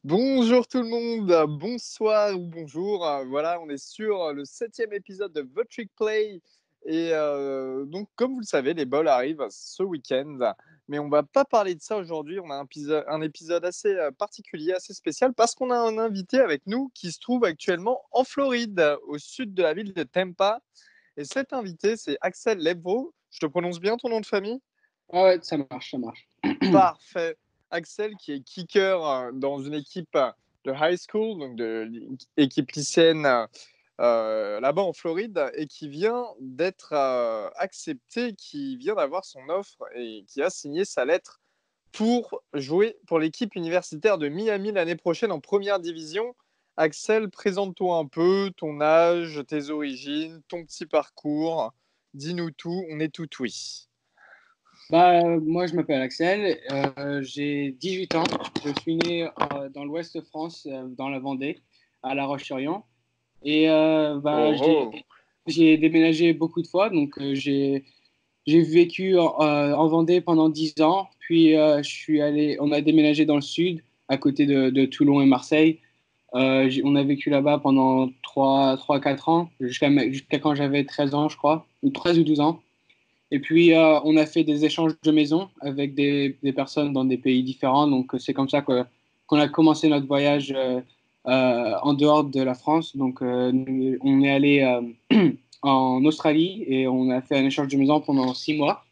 Bonjour tout le monde, bonsoir ou bonjour. Voilà, on est sur le 7e épisode de The Trick Play. Et donc, comme vous le savez, les balls arrivent ce week-end. Mais on va pas parler de ça aujourd'hui. On a un épisode assez particulier, assez spécial, parce qu'on a un invité avec nous qui se trouve actuellement en Floride, au sud de la ville de Tampa. Et cet invité, c'est Axel Lebvaux. Je te prononce bien ton nom de famille? Ah ouais, ça marche, ça marche. Parfait. Axel, qui est kicker dans une équipe de high school, donc de l'équipe lycéenne là-bas en Floride, et qui vient d'être accepté, qui vient d'avoir son offre et qui a signé sa lettre pour jouer pour l'équipe universitaire de Miami l'année prochaine en première division. Axel, présente-toi un peu, ton âge, tes origines, ton petit parcours. Dis-nous tout, on est tout oui. Moi, je m'appelle Axel, j'ai 18 ans. Je suis né dans l'ouest de France, dans la Vendée, à La Roche-sur-Yon. Et Oh oh. j'ai déménagé beaucoup de fois. Donc, j'ai vécu en Vendée pendant 10 ans. Puis, on a déménagé dans le sud, à côté de Toulon et Marseille. On a vécu là-bas pendant 4 ans, jusqu'à quand j'avais 13 ans, je crois, ou 13 ou 12 ans. Et puis, on a fait des échanges de maisons avec des personnes dans des pays différents. Donc, c'est comme ça qu'on a commencé notre voyage en dehors de la France. Donc, on est allé en Australie et on a fait un échange de maisons pendant 6 mois.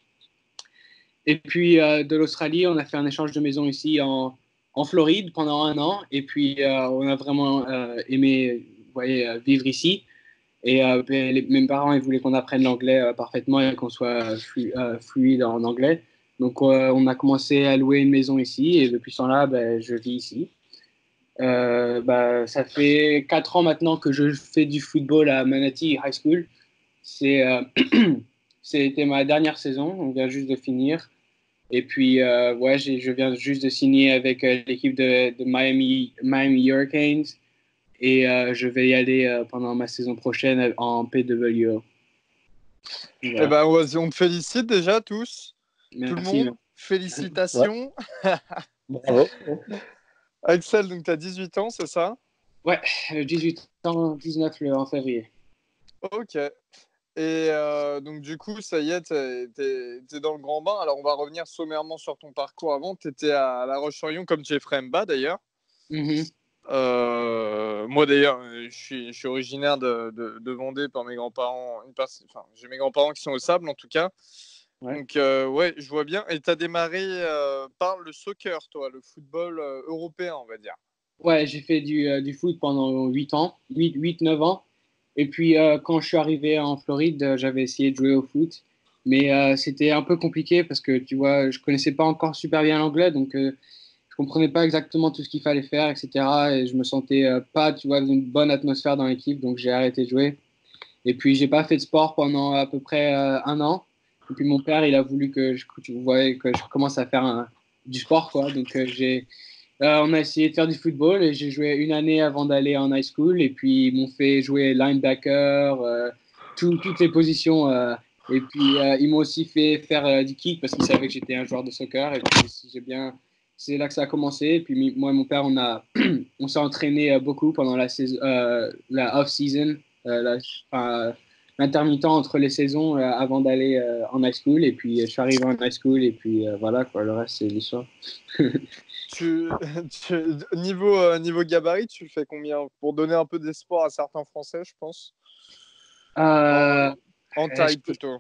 Et puis, de l'Australie, on a fait un échange de maisons ici en Floride pendant un an. Et puis, on a vraiment aimé, vous voyez, vivre ici. Et mes parents, ils voulaient qu'on apprenne l'anglais parfaitement et qu'on soit fluide en anglais. Donc, on a commencé à louer une maison ici et depuis ce temps-là, ben, je vis ici. Ça fait 4 ans maintenant que je fais du football à Manatee High School. C'est, euh, C'était ma dernière saison, on vient juste de finir. Et puis, ouais, je viens juste de signer avec l'équipe de Miami Hurricanes. Et je vais y aller pendant ma saison prochaine en PWO. Eh Voilà. ben, on te félicite déjà tous. Tout le Merci. monde, Ouais, félicitations. bravo. Axel, donc tu as 18 ans, c'est ça? Ouais, 18 ans, 19 en février. Ok. Et donc du coup, ça y est, t'es dans le grand bain. Alors on va revenir sommairement sur ton parcours avant. Tu étais à La Roche-sur-Yon comme Jeffrey Mba d'ailleurs. Mhm. Moi d'ailleurs, je suis originaire de Vendée par mes grands-parents. Enfin, j'ai mes grands-parents qui sont au Sable en tout cas. Ouais. Donc ouais, je vois bien. Et tu as démarré par le soccer, toi, le football européen, on va dire. Ouais, j'ai fait du foot pendant 8 ans, 9 ans. Et puis, quand je suis arrivé en Floride, j'avais essayé de jouer au foot. Mais c'était un peu compliqué parce que, tu vois, je connaissais pas encore super bien l'anglais. Donc, je comprenais pas exactement tout ce qu'il fallait faire, etc. Et je me sentais pas, tu vois, dans une bonne atmosphère dans l'équipe. Donc, j'ai arrêté de jouer. Et puis, j'ai pas fait de sport pendant à peu près un an. Et puis, mon père, il a voulu que je commence à faire du sport, quoi. Donc, on a essayé de faire du football et j'ai joué une année avant d'aller en high school. Et puis, ils m'ont fait jouer linebacker, toutes les positions. Et puis, ils m'ont aussi fait faire du kick parce qu'ils savaient que j'étais un joueur de soccer. Et puis, c'est là que ça a commencé. Et puis, moi et mon père, on s'est entraîné beaucoup pendant la saison, la off-season, enfin, l'intermittent entre les saisons avant d'aller en high school. Et puis, je suis arrivé en high school et puis voilà, quoi, le reste, c'est l'histoire. Tu, niveau gabarit, tu fais combien? Pour donner un peu d'espoir à certains Français, je pense. En, Euh, en taille plutôt.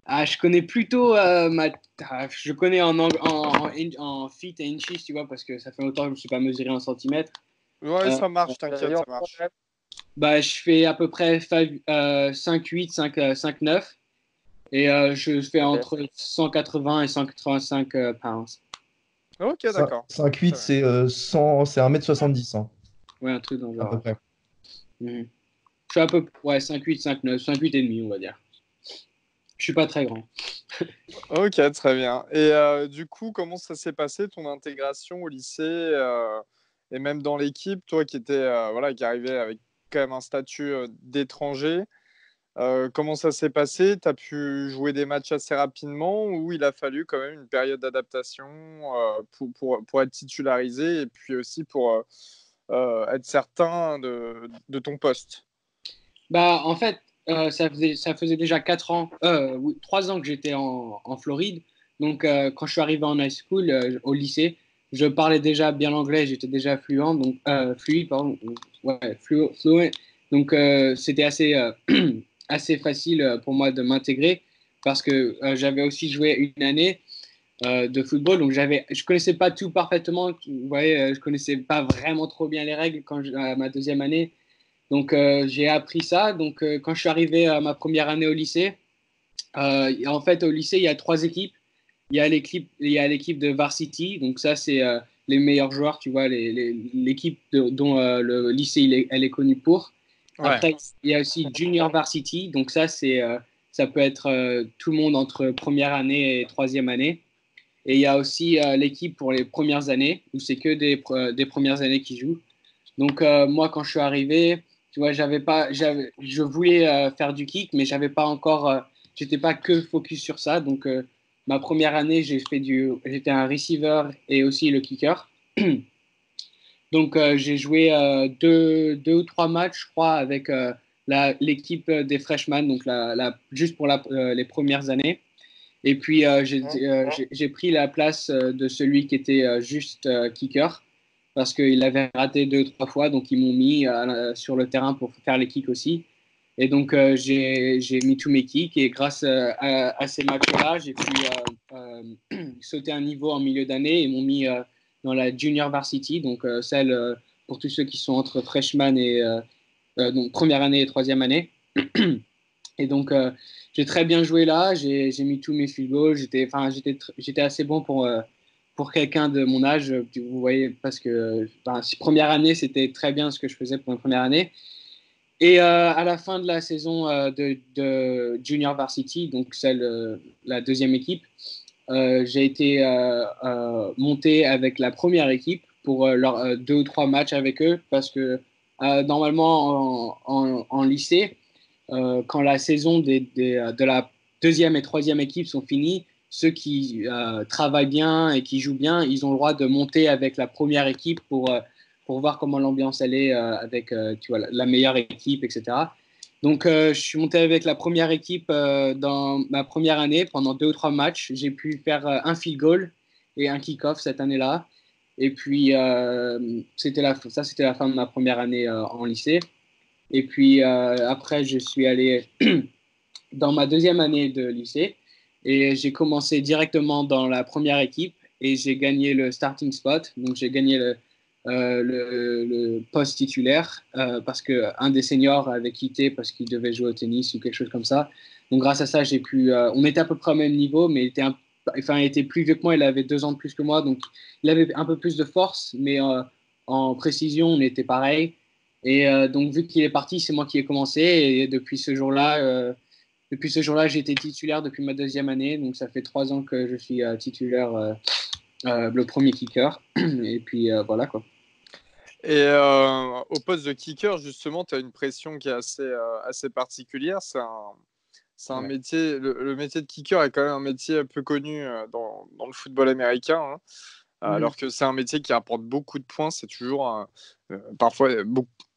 je connais plutôt je connais en feet et inches, tu vois, parce que ça fait longtemps que je ne me suis pas mesuré en centimètres. Ouais, Euh, ça marche, t'inquiète, ça marche. je fais à peu près 5,8, 5,9 et je fais entre 180 et 185 pounds. Ok, d'accord. 5,8, Très bien. c'est 100, c'est 1,70 m, hein, Ouais, un truc dans le à peu genre. près. Mhm. Je suis à peu ouais, 5,8, 5,9, 5,8 et demi, on va dire. Je suis pas très grand. Ok, très bien. Et du coup, comment ça s'est passé ton intégration au lycée et même dans l'équipe, toi qui étais voilà, qui arrivait avec quand même un statut d'étranger. Comment ça s'est passé? Tu as pu jouer des matchs assez rapidement ou il a fallu quand même une période d'adaptation pour être titularisé et puis aussi pour être certain de ton poste? Bah, en fait, ça faisait déjà 3 ans que j'étais en Floride. Donc, quand je suis arrivé en high school, au lycée, je parlais déjà bien l'anglais, j'étais déjà fluide, pardon, ouais, fluent. Donc, c'était assez facile pour moi de m'intégrer parce que j'avais aussi joué une année de football. Donc, je connaissais pas tout parfaitement. Vous voyez, je connaissais pas vraiment trop bien les règles à ma deuxième année. Donc, j'ai appris ça. Donc, quand je suis arrivé à ma première année au lycée, en fait, au lycée, il y a 3 équipes. Il y a l'équipe de varsity. Donc, ça, c'est les meilleurs joueurs, tu vois, l'équipe dont le lycée elle est connue pour. Ouais. Après, il y a aussi junior varsity. Donc, ça peut être tout le monde entre première année et troisième année. Et il y a aussi l'équipe pour les premières années, où c'est que des premières années qui jouent. Donc, moi, quand je suis arrivé, tu vois, je voulais faire du kick, mais j'étais pas que focus sur ça. Donc, ma première année, j'étais un receiver et aussi le kicker. Donc, j'ai joué 2 ou 3 matchs, je crois, avec l'équipe des freshmen, donc juste pour les premières années. Et puis, j'ai pris la place de celui qui était juste kicker parce qu'il avait raté 2, 3 fois. Donc, ils m'ont mis sur le terrain pour faire les kicks aussi. Et donc, j'ai mis tous mes kicks. Et grâce à ces matchs-là, j'ai pu sauter un niveau en milieu d'année. Ils m'ont mis dans la junior varsity, donc celle pour tous ceux qui sont entre freshman et donc première année et troisième année. Et donc, j'ai très bien joué là. J'ai mis tous mes field goals. J'étais assez bon pour quelqu'un de mon âge. Vous voyez, parce que première année, c'était très bien ce que je faisais pour une première année. Et à la fin de la saison de Junior Varsity, donc la deuxième équipe, j'ai été monté avec la première équipe pour 2 ou 3 matchs avec eux parce que normalement en lycée, quand la saison de la deuxième et troisième équipe sont finies, ceux qui travaillent bien et qui jouent bien, ils ont le droit de monter avec la première équipe pour voir comment l'ambiance elle est avec tu vois, la meilleure équipe, etc. Donc, je suis monté avec la première équipe dans ma première année pendant 2 ou 3 matchs. J'ai pu faire un field goal et un kick-off cette année-là. Et puis, c'était la fin de ma première année en lycée. Et puis après, je suis allé dans ma deuxième année de lycée et j'ai commencé directement dans la première équipe et j'ai gagné le starting spot. Donc j'ai gagné le poste titulaire parce qu'un des seniors avait quitté parce qu'il devait jouer au tennis ou quelque chose comme ça. Donc grâce à ça, on était à peu près au même niveau, mais il était plus vieux que moi, il avait 2 ans de plus que moi, donc il avait un peu plus de force, mais en précision, on était pareil. Et donc, vu qu'il est parti, c'est moi qui ai commencé. Et depuis ce jour-là, j'ai été titulaire depuis ma deuxième année. Donc, ça fait 3 ans que je suis titulaire, le premier kicker. Et puis, voilà quoi. Et au poste de kicker, justement, tu as une pression qui est assez particulière. C'est un Ouais. métier, le métier de kicker est quand même un métier peu connu dans le football américain, hein. Alors que c'est un métier qui rapporte beaucoup de points. C'est toujours, parfois,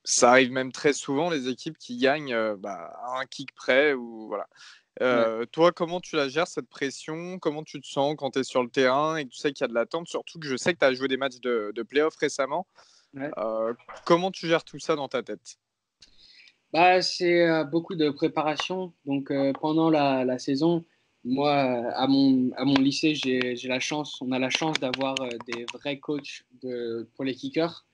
ça arrive même très souvent, les équipes qui gagnent à un kick près. Ou, voilà. Ouais. Toi, comment tu la gères, cette pression? Comment tu te sens quand tu es sur le terrain et que tu sais qu'il y a de l'attente? Surtout que je sais que tu as joué des matchs de playoff récemment. Ouais. Comment tu gères tout ça dans ta tête? Bah, c'est beaucoup de préparation. Donc, pendant la saison, moi, à mon lycée, on a la chance d'avoir des vrais coachs pour les kickers.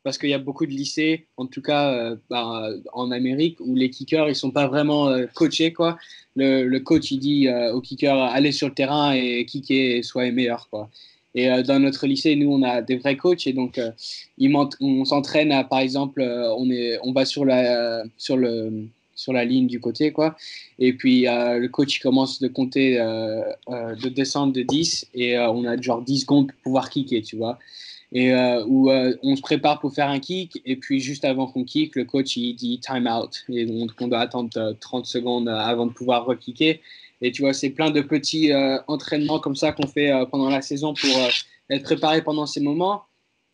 Parce qu'il y a beaucoup de lycées, en tout cas en Amérique, où les kickers, ils sont pas vraiment coachés, quoi. Le coach, il dit aux kickers, allez sur le terrain et kicker et soyez meilleur, quoi. Et dans notre lycée, nous, on a des vrais coachs et donc on s'entraîne à, par exemple, on va sur la ligne du côté, quoi. Et puis le coach il commence de compter, de descendre de 10 et on a genre 10 secondes pour pouvoir kicker, tu vois. et où on se prépare pour faire un kick et puis juste avant qu'on kick, le coach il dit time out et donc on doit attendre 30 secondes avant de pouvoir re-kicker. Et tu vois, c'est plein de petits entraînements comme ça qu'on fait pendant la saison pour être préparé pendant ces moments.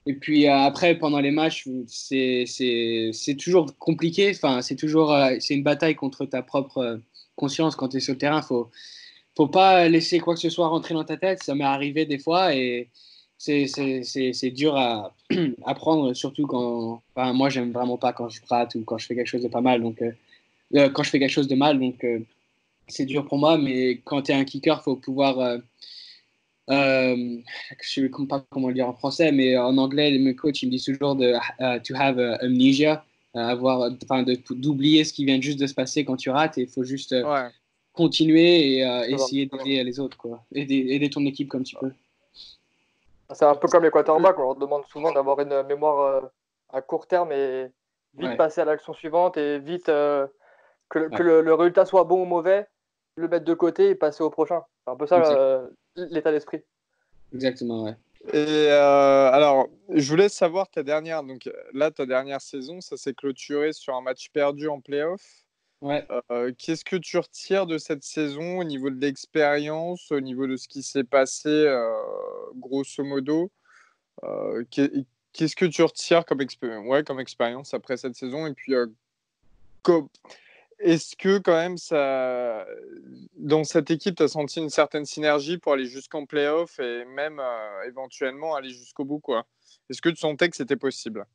Et puis après, pendant les matchs, c'est toujours compliqué. Enfin, c'est une bataille contre ta propre conscience quand tu es sur le terrain. Faut pas laisser quoi que ce soit rentrer dans ta tête. Ça m'est arrivé des fois et c'est dur à, à prendre, surtout quand. Enfin, moi, j'aime vraiment pas quand je rate ou quand je fais quelque chose de pas mal. Donc, quand je fais quelque chose de mal, donc c'est dur pour moi. Mais quand tu es un kicker, faut pouvoir. Je ne sais pas comment le dire en français, mais en anglais, mes coachs ils me disent toujours de to have amnesia, d'oublier ce qui vient juste de se passer quand tu rates. Et il faut juste Ouais. continuer et C'est ça. essayer d'aider les autres, quoi. Aider ton équipe comme tu peux. C'est un peu comme les quarterbacks, on leur demande souvent d'avoir une mémoire à court terme et vite Ouais. passer à l'action suivante et vite que Ouais. le résultat soit bon ou mauvais, le mettre de côté et passer au prochain. C'est un peu ça l'état d'esprit. Exactement, ouais. Et alors, je voulais savoir ta dernière. Donc là, ta dernière saison, ça s'est clôturé sur un match perdu en playoff. Ouais. Qu'est-ce que tu retires de cette saison au niveau de l'expérience, au niveau de ce qui s'est passé, grosso modo? Qu'est-ce que tu retires comme expérience après cette saison? Et puis, est-ce que quand même, dans cette équipe, tu as senti une certaine synergie pour aller jusqu'en playoff et même éventuellement aller jusqu'au bout, quoi? Est-ce que tu sentais que c'était possible?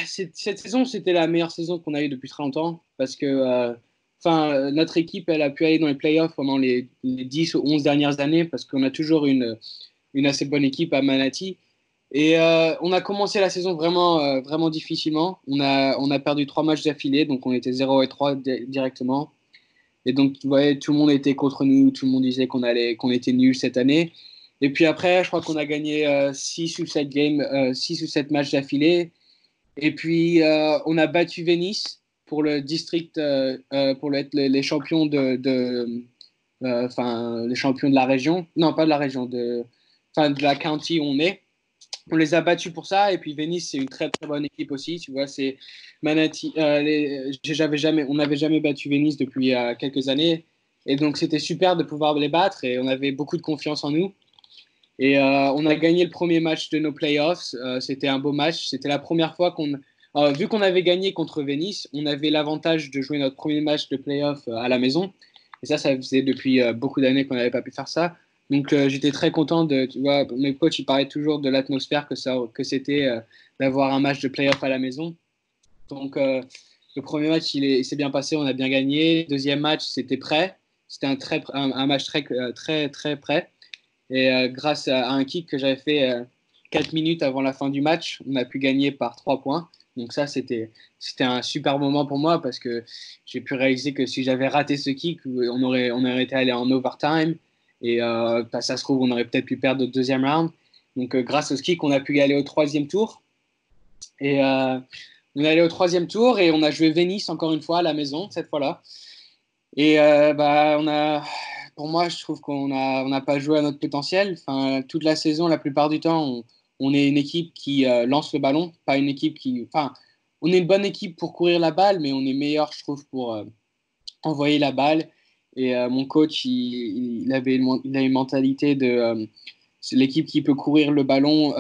Cette saison, c'était la meilleure saison qu'on a eue depuis très longtemps parce que notre équipe, elle a pu aller dans les playoffs pendant les 10 ou 11 dernières années parce qu'on a toujours une assez bonne équipe à Manatee. Et on a commencé la saison vraiment difficilement. On a perdu 3 matchs d'affilée, donc on était 0-3 directement. Et donc, tu voyais, tout le monde était contre nous, tout le monde disait qu'on était nuls cette année. Et puis après, je crois qu'on a gagné 6 ou 7 matchs d'affilée. Et puis, on a battu Venice pour le district, pour être les champions les champions de la région. Non, pas de la région, de la county où on est. On les a battus pour ça. Et puis Venice, c'est une très très bonne équipe aussi. Tu vois, c'est Manatee. On n'avait jamais battu Venice depuis quelques années. Et donc c'était super de pouvoir les battre et on avait beaucoup de confiance en nous. Et on a gagné le premier match de nos playoffs. C'était un beau match. C'était la première fois vu qu'on avait gagné contre Venice, on avait l'avantage de jouer notre premier match de playoff à la maison. Et ça faisait depuis beaucoup d'années qu'on n'avait pas pu faire ça. Donc j'étais très content tu vois, mes coachs ils parlaient toujours de l'atmosphère que c'était d'avoir un match de playoff à la maison. Donc le premier match il s'est bien passé, on a bien gagné. Deuxième match c'était prêt, c'était un match très prêt. Et grâce à un kick que j'avais fait 4 minutes avant la fin du match, on a pu gagner par 3 points. Donc ça, c'était un super moment pour moi parce que j'ai pu réaliser que si j'avais raté ce kick, on aurait été allé en overtime. Et ça se trouve, on aurait peut-être pu perdre le deuxième round. Donc grâce au kick, on a pu y aller au troisième tour. Et on est allé au troisième tour et on a joué Venice encore une fois à la maison, cette fois-là. Et pour moi, je trouve on n'a pas joué à notre potentiel. Enfin, toute la saison, la plupart du temps, on est une équipe qui lance le ballon, pas une équipe Enfin, on est une bonne équipe pour courir la balle, mais on est meilleur, je trouve, pour envoyer la balle. Et mon coach, il a une mentalité de c'est l'équipe qui peut courir le ballon.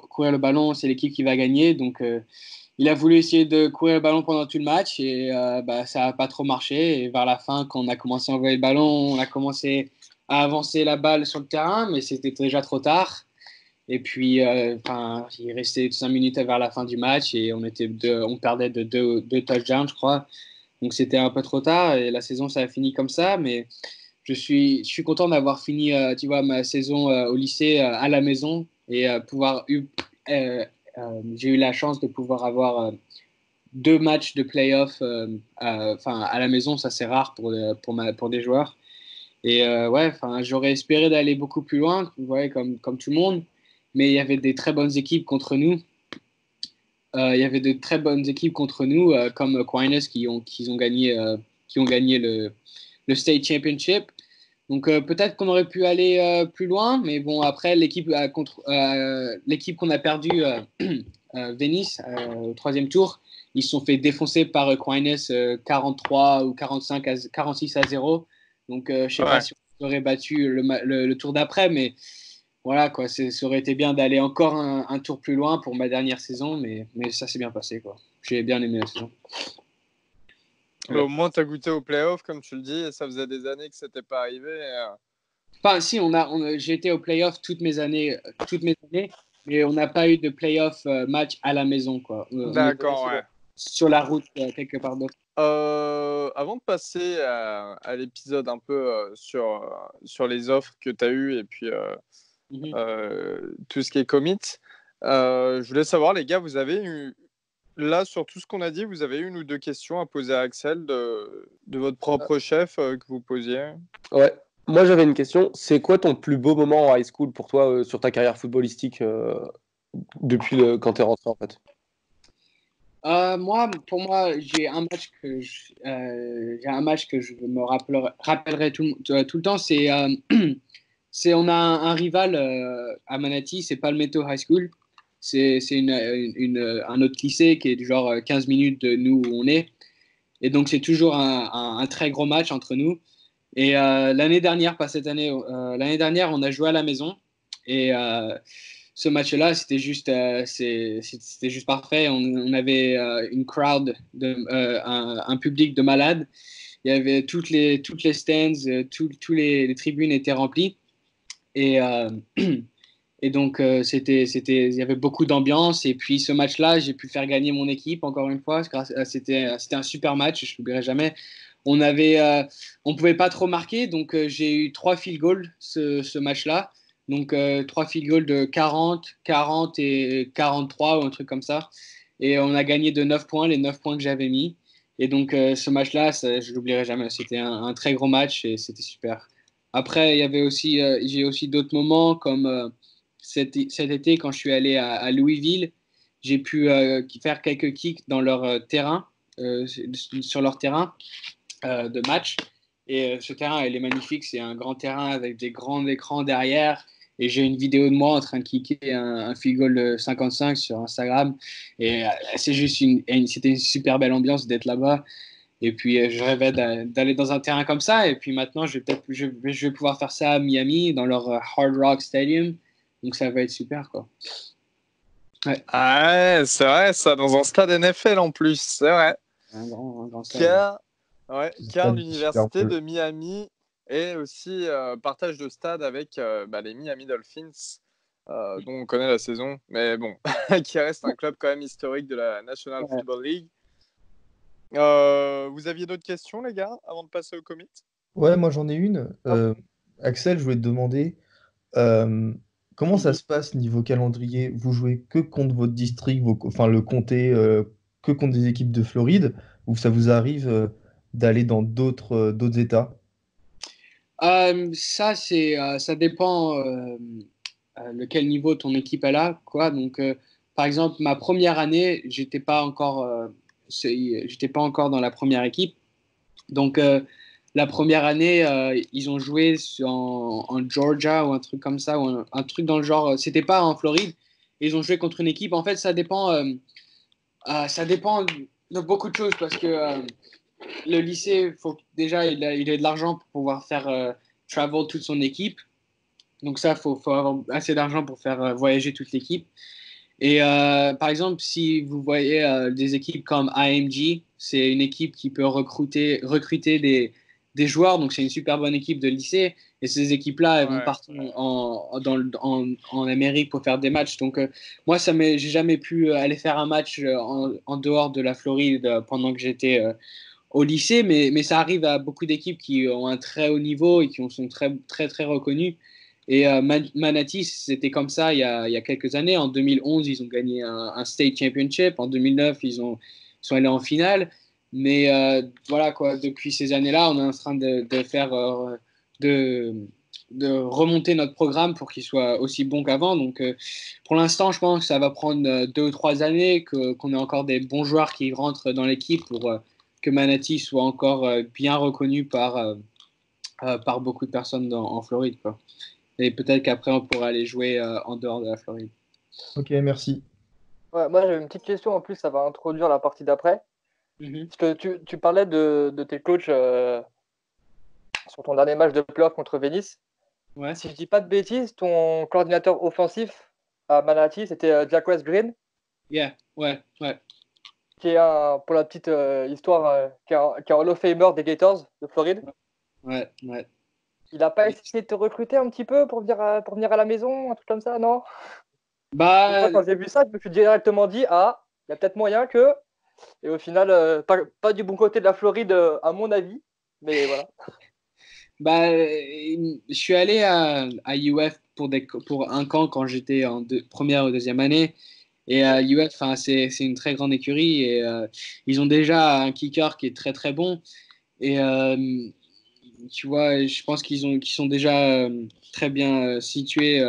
Courir le ballon, c'est l'équipe qui va gagner. Donc, il a voulu essayer de courir le ballon pendant tout le match et ça n'a pas trop marché. Et vers la fin, quand on a commencé à envoyer le ballon, on a commencé à avancer la balle sur le terrain, mais c'était déjà trop tard. Et puis, il restait 5 minutes vers la fin du match et on perdait de deux touchdowns, je crois. Donc, c'était un peu trop tard et la saison, ça a fini comme ça. Mais je suis content d'avoir fini, tu vois, ma saison au lycée à la maison et j'ai eu la chance de pouvoir avoir 2 matchs de playoff à la maison. Ça, c'est rare pour des joueurs. Et ouais, j'aurais espéré d'aller beaucoup plus loin, ouais, comme tout le monde. Mais il y avait des très bonnes équipes contre nous. Il y avait de très bonnes équipes contre nous, comme Aquinas qui ont gagné le State Championship. Donc peut-être qu'on aurait pu aller plus loin, mais bon, après, l'équipe qu'on a perdue, Venice, au troisième tour, ils se sont fait défoncer par Aquinas 43 ou 46-0. Donc je ne sais pas Ouais. si on aurait battu le tour d'après, mais voilà, quoi, ça aurait été bien d'aller encore un tour plus loin pour ma dernière saison, mais ça s'est bien passé, quoi. J'ai bien aimé la saison. Au moins, tu as goûté aux playoffs, comme tu le dis, et ça faisait des années que c'était pas arrivé. Enfin, si, j'ai été au playoff toutes mes années, mais on n'a pas eu de playoff match à la maison, quoi. On était D'accord, ouais. sur la route quelque part d'autre. Avant de passer à l'épisode un peu sur les offres que tu as eues et puis tout ce qui est commit, je voulais savoir, les gars, vous avez eu, là, sur tout ce qu'on a dit, vous avez une ou deux questions à poser à Axel de votre propre chef que vous posiez? Ouais. Moi, j'avais une question. C'est quoi ton plus beau moment en high school pour toi sur ta carrière footballistique depuis quand tu es rentré en fait? Pour moi, j'ai un match que je me rappellerai tout le temps. On a un rival à Manatee, c'est Palmetto High School. C'est un autre lycée qui est du genre 15 minutes de nous où on est. Et donc, c'est toujours un très gros match entre nous. Et l'année dernière, pas cette année, l'année dernière, on a joué à la maison. Et ce match-là, c'était juste parfait. On avait une crowd, un public de malades. Il y avait toutes les stands, les tribunes étaient remplies. Et, et donc, il y avait beaucoup d'ambiance. Et puis, ce match-là, j'ai pu faire gagner mon équipe, encore une fois. C'était un super match, je ne l'oublierai jamais. On pouvait pas trop marquer, donc j'ai eu 3 field goals ce match-là. Donc 3 field goals de 40, 40 et 43 ou un truc comme ça. Et on a gagné de 9 points, les 9 points que j'avais mis. Et donc ce match-là, je l'oublierai jamais. C'était un très gros match et c'était super. Après, j'ai aussi d'autres moments comme cet été quand je suis allé à Louisville, j'ai pu faire quelques kicks dans leur terrain, sur leur terrain de match. Et ce terrain, il est magnifique. C'est un grand terrain avec des grands écrans derrière. Et j'ai une vidéo de moi en train de kicker un field goal de 55 sur Instagram. Et c'était une super belle ambiance d'être là-bas. Et puis, je rêvais d'aller dans un terrain comme ça. Et puis maintenant, je vais pouvoir faire ça à Miami, dans leur Hard Rock Stadium. Donc, ça va être super, quoi. Ouais. Ah ouais, c'est vrai, ça, dans un stade NFL en plus, c'est vrai. Un grand stade. Car l'université de Miami et aussi partage de stade avec les Miami Dolphins, dont on connaît la saison, mais bon, qui reste un club quand même historique de la National Football League. Vous aviez d'autres questions, les gars, avant de passer au commit? Ouais, moi j'en ai une. Axel, je voulais te demander comment ça se passe niveau calendrier? Vous jouez que contre votre district, enfin le comté, que contre des équipes de Floride, ou ça vous arrive d'aller dans d'autres États? Ça dépend de quel niveau ton équipe est là, quoi. Donc, par exemple, ma première année, j'étais pas encore dans la première équipe. Donc, la première année, ils ont joué en Georgia ou un truc comme ça, ou un truc dans le genre. C'était pas en Floride. Ils ont joué contre une équipe. En fait, ça dépend de beaucoup de choses parce que le lycée, faut déjà, il ait de l'argent pour pouvoir faire travel toute son équipe. Donc ça, faut avoir assez d'argent pour faire voyager toute l'équipe. Et par exemple, si vous voyez des équipes comme IMG, c'est une équipe qui peut recruter des joueurs. Donc c'est une super bonne équipe de lycée. Et ces équipes-là, elles vont partir en Amérique pour faire des matchs. Donc moi, j'ai jamais pu aller faire un match en dehors de la Floride pendant que j'étais au lycée, mais ça arrive à beaucoup d'équipes qui ont un très haut niveau et qui sont très, très, très reconnues. Et Manatee, c'était comme ça il y a quelques années. En 2011, ils ont gagné un State Championship. En 2009, ils sont allés en finale. Mais voilà, quoi, depuis ces années-là, on est en train de remonter notre programme pour qu'il soit aussi bon qu'avant. Donc, pour l'instant, je pense que ça va prendre 2 ou 3 années qu'on ait encore des bons joueurs qui rentrent dans l'équipe pour que Manatee soit encore bien reconnu par beaucoup de personnes en Floride, quoi. Et peut-être qu'après, on pourra aller jouer en dehors de la Floride. Ok, merci. Ouais, moi, j'avais une petite question en plus, ça va introduire la partie d'après. Parce que tu parlais de tes coachs sur ton dernier match de playoff contre Venice. Ouais. Si je dis pas de bêtises, ton coordinateur offensif à Manatee, c'était Jack West Green, Yeah, ouais. qui est pour la petite histoire, qui est un Hall of Famer des Gators de Floride. Ouais. Il a pas essayé de te recruter un petit peu pour venir à la maison, un truc comme ça, non? Et Bah, moi, quand j'ai vu ça, je me suis directement dit, ah, il y a peut-être moyen que. Et au final, pas du bon côté de la Floride, à mon avis. Mais voilà. je suis allé à UF pour un camp quand j'étais en première ou deuxième année. Et UF, c'est une très grande écurie et ils ont déjà un kicker qui est très très bon. Et tu vois, je pense qu'ils sont déjà très bien situés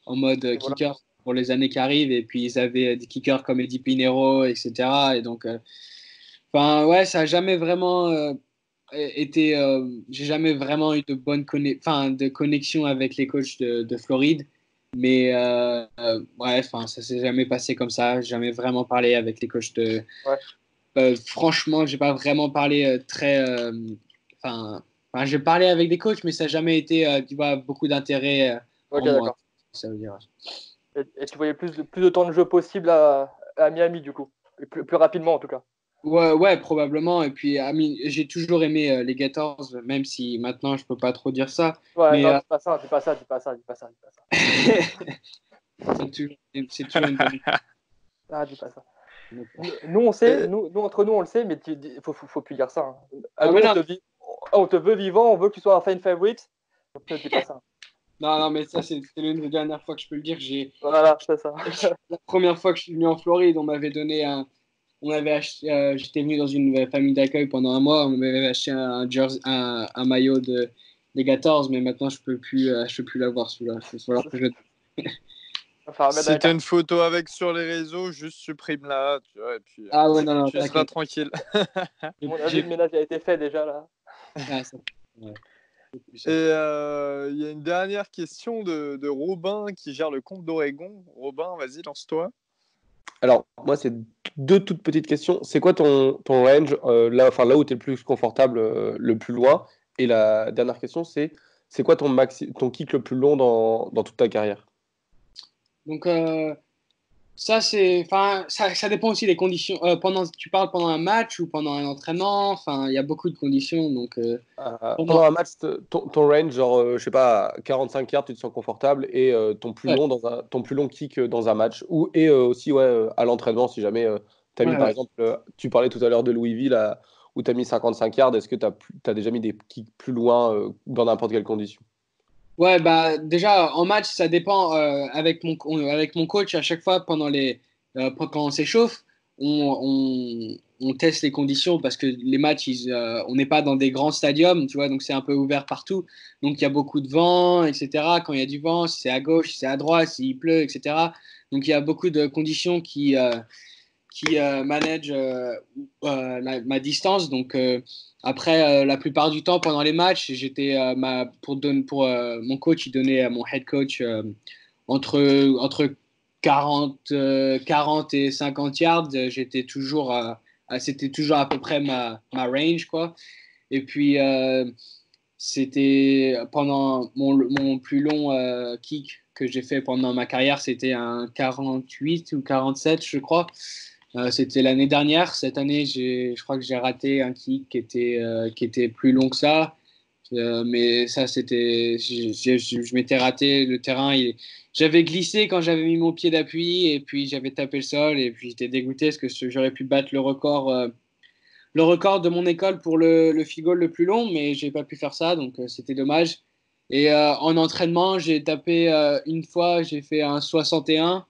en mode Et voilà. kicker pour les années qui arrivent. Et puis ils avaient des kickers comme Eddie Pinheiro, etc. Et donc, ouais, ça a jamais vraiment été. J'ai jamais vraiment eu de connexion avec les coachs de Floride. Mais ouais, ça s'est jamais passé comme ça. J'ai jamais vraiment parlé avec les coachs de. Ouais. Franchement, j'ai pas vraiment parlé très. J'ai parlé avec des coachs, mais ça n'a jamais été, tu vois, beaucoup d'intérêt Ok, en moi. d'accord. Ça veut dire. Et tu voyais plus de temps de jeu possible à Miami, du coup. Et plus rapidement, en tout cas. Ouais, probablement. Et puis, j'ai toujours aimé les Gators, même si maintenant je peux pas trop dire ça. Ouais, Mais non, dis pas ça, dis pas ça, dis pas ça, dis pas ça, dis pas ça. c'est toujours une bonne. Ah, dis pas ça. Nous, on sait, nous, entre nous, on le sait, mais faut plus dire ça. Hein. Ah, Nous, mais non, on te veut vivant, on veut que tu sois un fan favorite. Ne dis pas ça. non, mais ça, c'est l'une des dernières fois que je peux le dire. Voilà, c'est ça. La première fois que je suis venu en Floride, on m'avait donné on avait acheté, j'étais venu dans une famille d'accueil pendant un mois, on m'avait acheté un jersey, un maillot des 14, mais maintenant je peux plus l'avoir celui-là. Il va falloir que je. Enfin, Si t'as une photo avec sur les réseaux, juste supprime-la, tu vois, et puis Ah ouais, non, tu seras t'inquiète. tranquille. à mon avis, le ménage a été fait déjà là. Ah, ça. Ouais. Et il y a une dernière question de Robin qui gère le compte d'Oregon. Robin, vas-y, lance-toi. Alors, moi, c'est deux toutes petites questions. C'est quoi ton range, là où tu es le plus confortable, le plus loin? Et la dernière question, c'est quoi ton kick le plus long dans toute ta carrière? Donc, ça dépend aussi des conditions. Tu parles pendant un match ou pendant un entraînement. Enfin, il y a beaucoup de conditions. Donc, Pendant un match, ton range, genre, je sais pas, 45 yards, tu te sens confortable, et ouais, ton plus long kick dans un match. Et aussi, ouais, à l'entraînement, si jamais tu as mis, par ouais. exemple, tu parlais tout à l'heure de Louisville, où tu as mis 55 yards, est-ce que tu as déjà mis des kicks plus loin dans n'importe quelle condition? Ouais, bah déjà en match, ça dépend. Avec mon coach, à chaque fois quand on s'échauffe, on teste les conditions parce que les matchs, on n'est pas dans des grands stadiums, tu vois, donc c'est un peu ouvert partout. Donc il y a beaucoup de vent, etc. Quand il y a du vent, si c'est à gauche, si c'est à droite, s'il pleut, etc. Donc il y a beaucoup de conditions qui manage ma distance. Donc après, la plupart du temps pendant les matchs, j'étais pour mon coach, il donnait à mon head coach entre 40 et 50 yards. C'était toujours à peu près ma range, quoi. Et puis c'était pendant mon plus long kick que j'ai fait pendant ma carrière, c'était un 48 ou 47, je crois. C'était l'année dernière. Cette année, je crois que j'ai raté un kick qui était plus long que ça. Mais ça, je m'étais raté. Le terrain, j'avais glissé quand j'avais mis mon pied d'appui et puis j'avais tapé le sol et puis j'étais dégoûté parce que j'aurais pu battre le record de mon école pour le field goal le plus long, mais j'ai pas pu faire ça, donc c'était dommage. Et en entraînement, j'ai tapé une fois, j'ai fait un 61.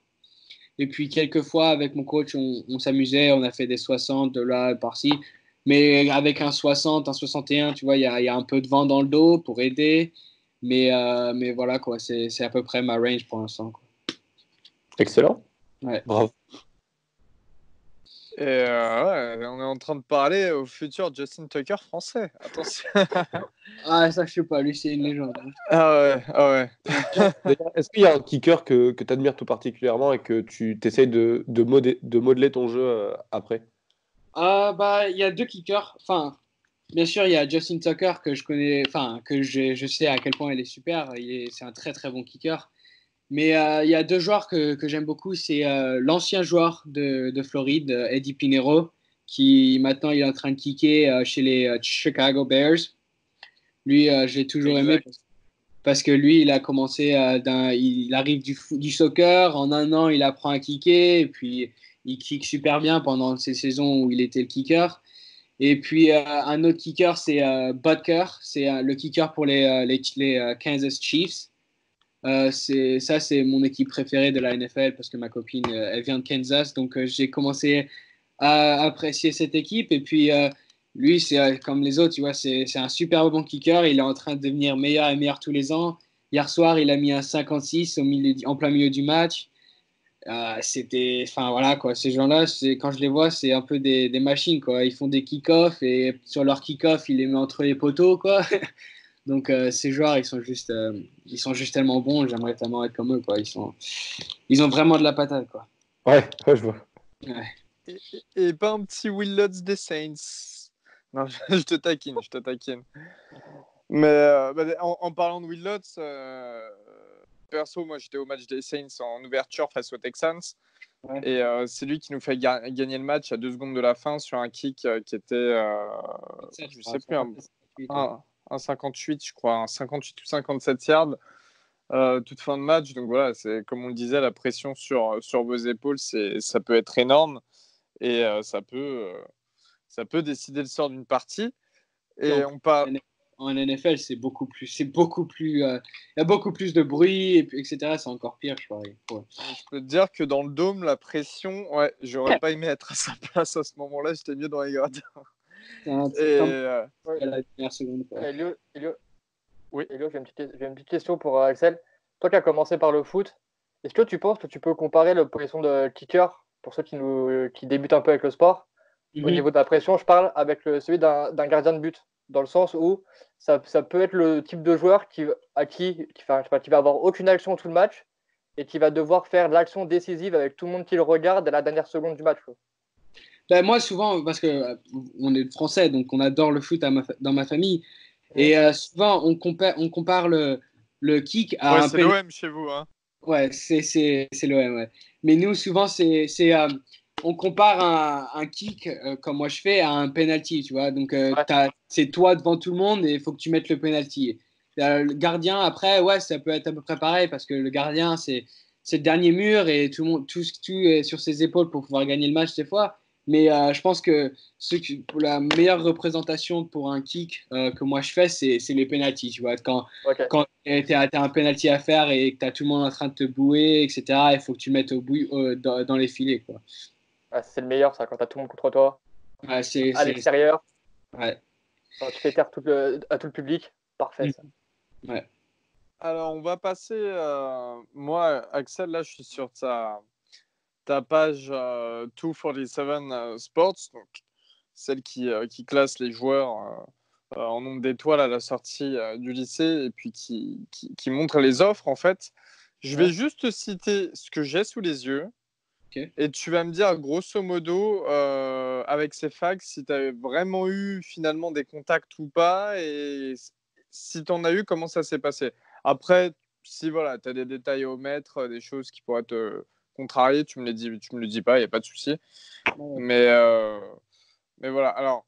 Et puis quelques fois avec mon coach, on s'amusait, on a fait des 60 de là et par-ci. Mais avec un 60, un 61, tu vois, il y a un peu de vent dans le dos pour aider. Mais voilà, quoi, c'est à peu près ma range pour l'instant, quoi. Excellent. Ouais. Bravo. Et ouais, on est en train de parler au futur Justin Tucker français. Attention. Ah, ça, je sais pas. Lui, c'est une légende. Ah ouais, ah ouais. D'ailleurs, est-ce qu'il y a un kicker que tu admires tout particulièrement et que tu t'essayes de modeler ton jeu après? Bah, il y a deux kickers. Enfin, bien sûr, il y a Justin Tucker que je connais, enfin, je sais à quel point il est super. C'est un très, très bon kicker. Mais il y a deux joueurs que j'aime beaucoup. C'est l'ancien joueur de Floride, Eddie Pinheiro, qui maintenant il est en train de kicker chez les Chicago Bears. Lui, j'ai toujours aimé Exact. parce que lui, il a commencé il arrive du soccer. En un an, il apprend à kicker et puis il kick super bien pendant ces saisons où il était le kicker. Et puis un autre kicker, c'est Butker, c'est le kicker pour les Kansas Chiefs. C'est mon équipe préférée de la NFL parce que ma copine, elle vient de Kansas. Donc, j'ai commencé à apprécier cette équipe. Et puis, lui, c'est comme les autres, tu vois, c'est un super bon kicker. Il est en train de devenir meilleur et meilleur tous les ans. Hier soir, il a mis un 56 en plein milieu du match. Enfin voilà quoi, ces gens-là, quand je les vois, c'est un peu des machines quoi. Ils font des kick-offs et sur leur kick-off, ils les mettent entre les poteaux quoi. Donc ces joueurs, ils sont juste tellement bons. J'aimerais tellement être comme eux quoi. Ils ont vraiment de la patate quoi. Ouais, je vois. Ouais. Et pas un petit Will Lutz des Saints. Non, je te taquine, je te taquine. Mais en parlant de Will Lutz, perso, moi j'étais au match des Saints en ouverture face aux Texans. Ouais. Et c'est lui qui nous fait gagner le match à 2 secondes de la fin sur un kick qui était, je sais plus, un 58, je crois, un 58 ou 57 yards, toute fin de match. Donc voilà, c'est comme on le disait, la pression sur vos épaules, ça peut être énorme et ça peut décider le sort d'une partie. Et on parle. En NFL, c'est beaucoup plus, il y a beaucoup plus de bruit, etc. C'est encore pire, je crois. Ouais. Je peux te dire que dans le dôme, la pression, ouais, j'aurais pas aimé être à sa place à ce moment-là. J'étais mieux dans les gradins. C'est comme Ouais. à la dernière seconde. Quoi. Elio, Oui. j'ai une petite question pour Axel. Toi qui as commencé par le foot, est-ce que tu penses que tu peux comparer la position de kicker, pour ceux qui débutent un peu avec le sport, au niveau de la pression, je parle avec celui d'un gardien de but, dans le sens où ça peut être le type de joueur qui va avoir aucune action tout le match et qui va devoir faire l'action décisive avec tout le monde qui le regarde à la dernière seconde du match. Ben, moi, souvent, parce que on est français, donc on adore le foot dans ma famille, et souvent on compare le kick à Ouais, un c'est l'OM chez vous, hein. Ouais, c'est l'OM, ouais. Mais nous, souvent, on compare un kick, comme moi je fais, à un penalty, tu vois. Donc, Ouais. c'est toi devant tout le monde et il faut que tu mettes le penalty. Le gardien, après, ouais, ça peut être à peu près pareil parce que le gardien, c'est le dernier mur et tout est sur ses épaules pour pouvoir gagner le match des fois. Mais je pense que pour la meilleure représentation pour un kick que moi je fais, c'est les penalties, tu vois. Ok. Quand tu as un penalty à faire et que tu as tout le monde en train de te bouer, etc., il faut que tu le mettes dans les filets. Quoi. Ah, c'est le meilleur, ça, quand tu as tout le monde contre toi, Ouais, à l'extérieur, ouais. quand tu fais taire à tout le public. Parfait, ça. Ouais. Alors, on va passer. Moi, Axel, là, je suis sur ta page 247 Sports, donc celle qui classe les joueurs en nombre d'étoiles à la sortie du lycée et puis qui montre les offres, en fait. Je vais juste citer ce que j'ai sous les yeux. Okay. Et tu vas me dire, grosso modo, avec ces facs, si tu as vraiment eu finalement des contacts ou pas, et si tu en as eu, comment ça s'est passé. Après, si voilà, tu as des détails à omettre, des choses qui pourraient te contrarier, tu me le dis pas, il n'y a pas de souci. Mais voilà, alors,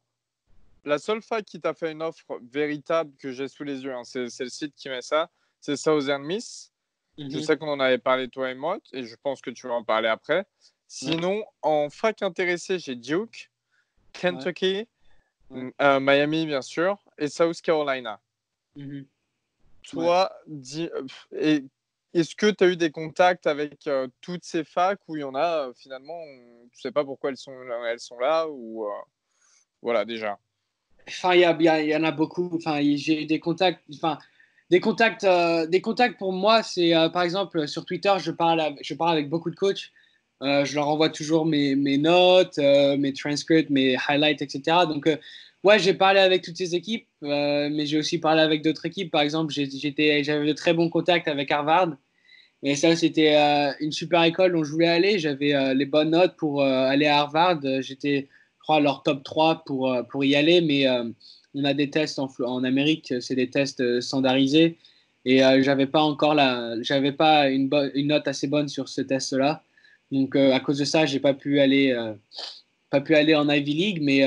la seule fac qui t'a fait une offre véritable que j'ai sous les yeux, hein, c'est le site qui met ça, c'est Southern Miss. Je sais qu'on en avait parlé, toi et moi, et je pense que tu vas en parler après. Sinon, en fac intéressé, j'ai Duke, Kentucky, Miami, bien sûr, et South Carolina. Toi, est-ce que tu as eu des contacts avec toutes ces facs où il y en a, finalement, tu ne sais pas pourquoi elles sont là, ou voilà, déjà. Enfin, il y en a beaucoup. Enfin, j'ai eu des contacts. Enfin, des contacts pour moi, c'est par exemple sur Twitter, je parle avec beaucoup de coachs. Je leur envoie toujours mes notes, mes transcripts, mes highlights, etc. Donc, ouais, j'ai parlé avec toutes ces équipes, mais j'ai aussi parlé avec d'autres équipes. Par exemple, j'avais de très bons contacts avec Harvard. Et ça, c'était une super école dont je voulais aller. J'avais les bonnes notes pour aller à Harvard. J'étais, je crois, leur top 3 pour y aller. Mais on a des tests en Amérique, c'est des tests standardisés. Et j'avais pas une note assez bonne sur ce test-là. Donc, à cause de ça, j'ai pas pu aller en Ivy League. Mais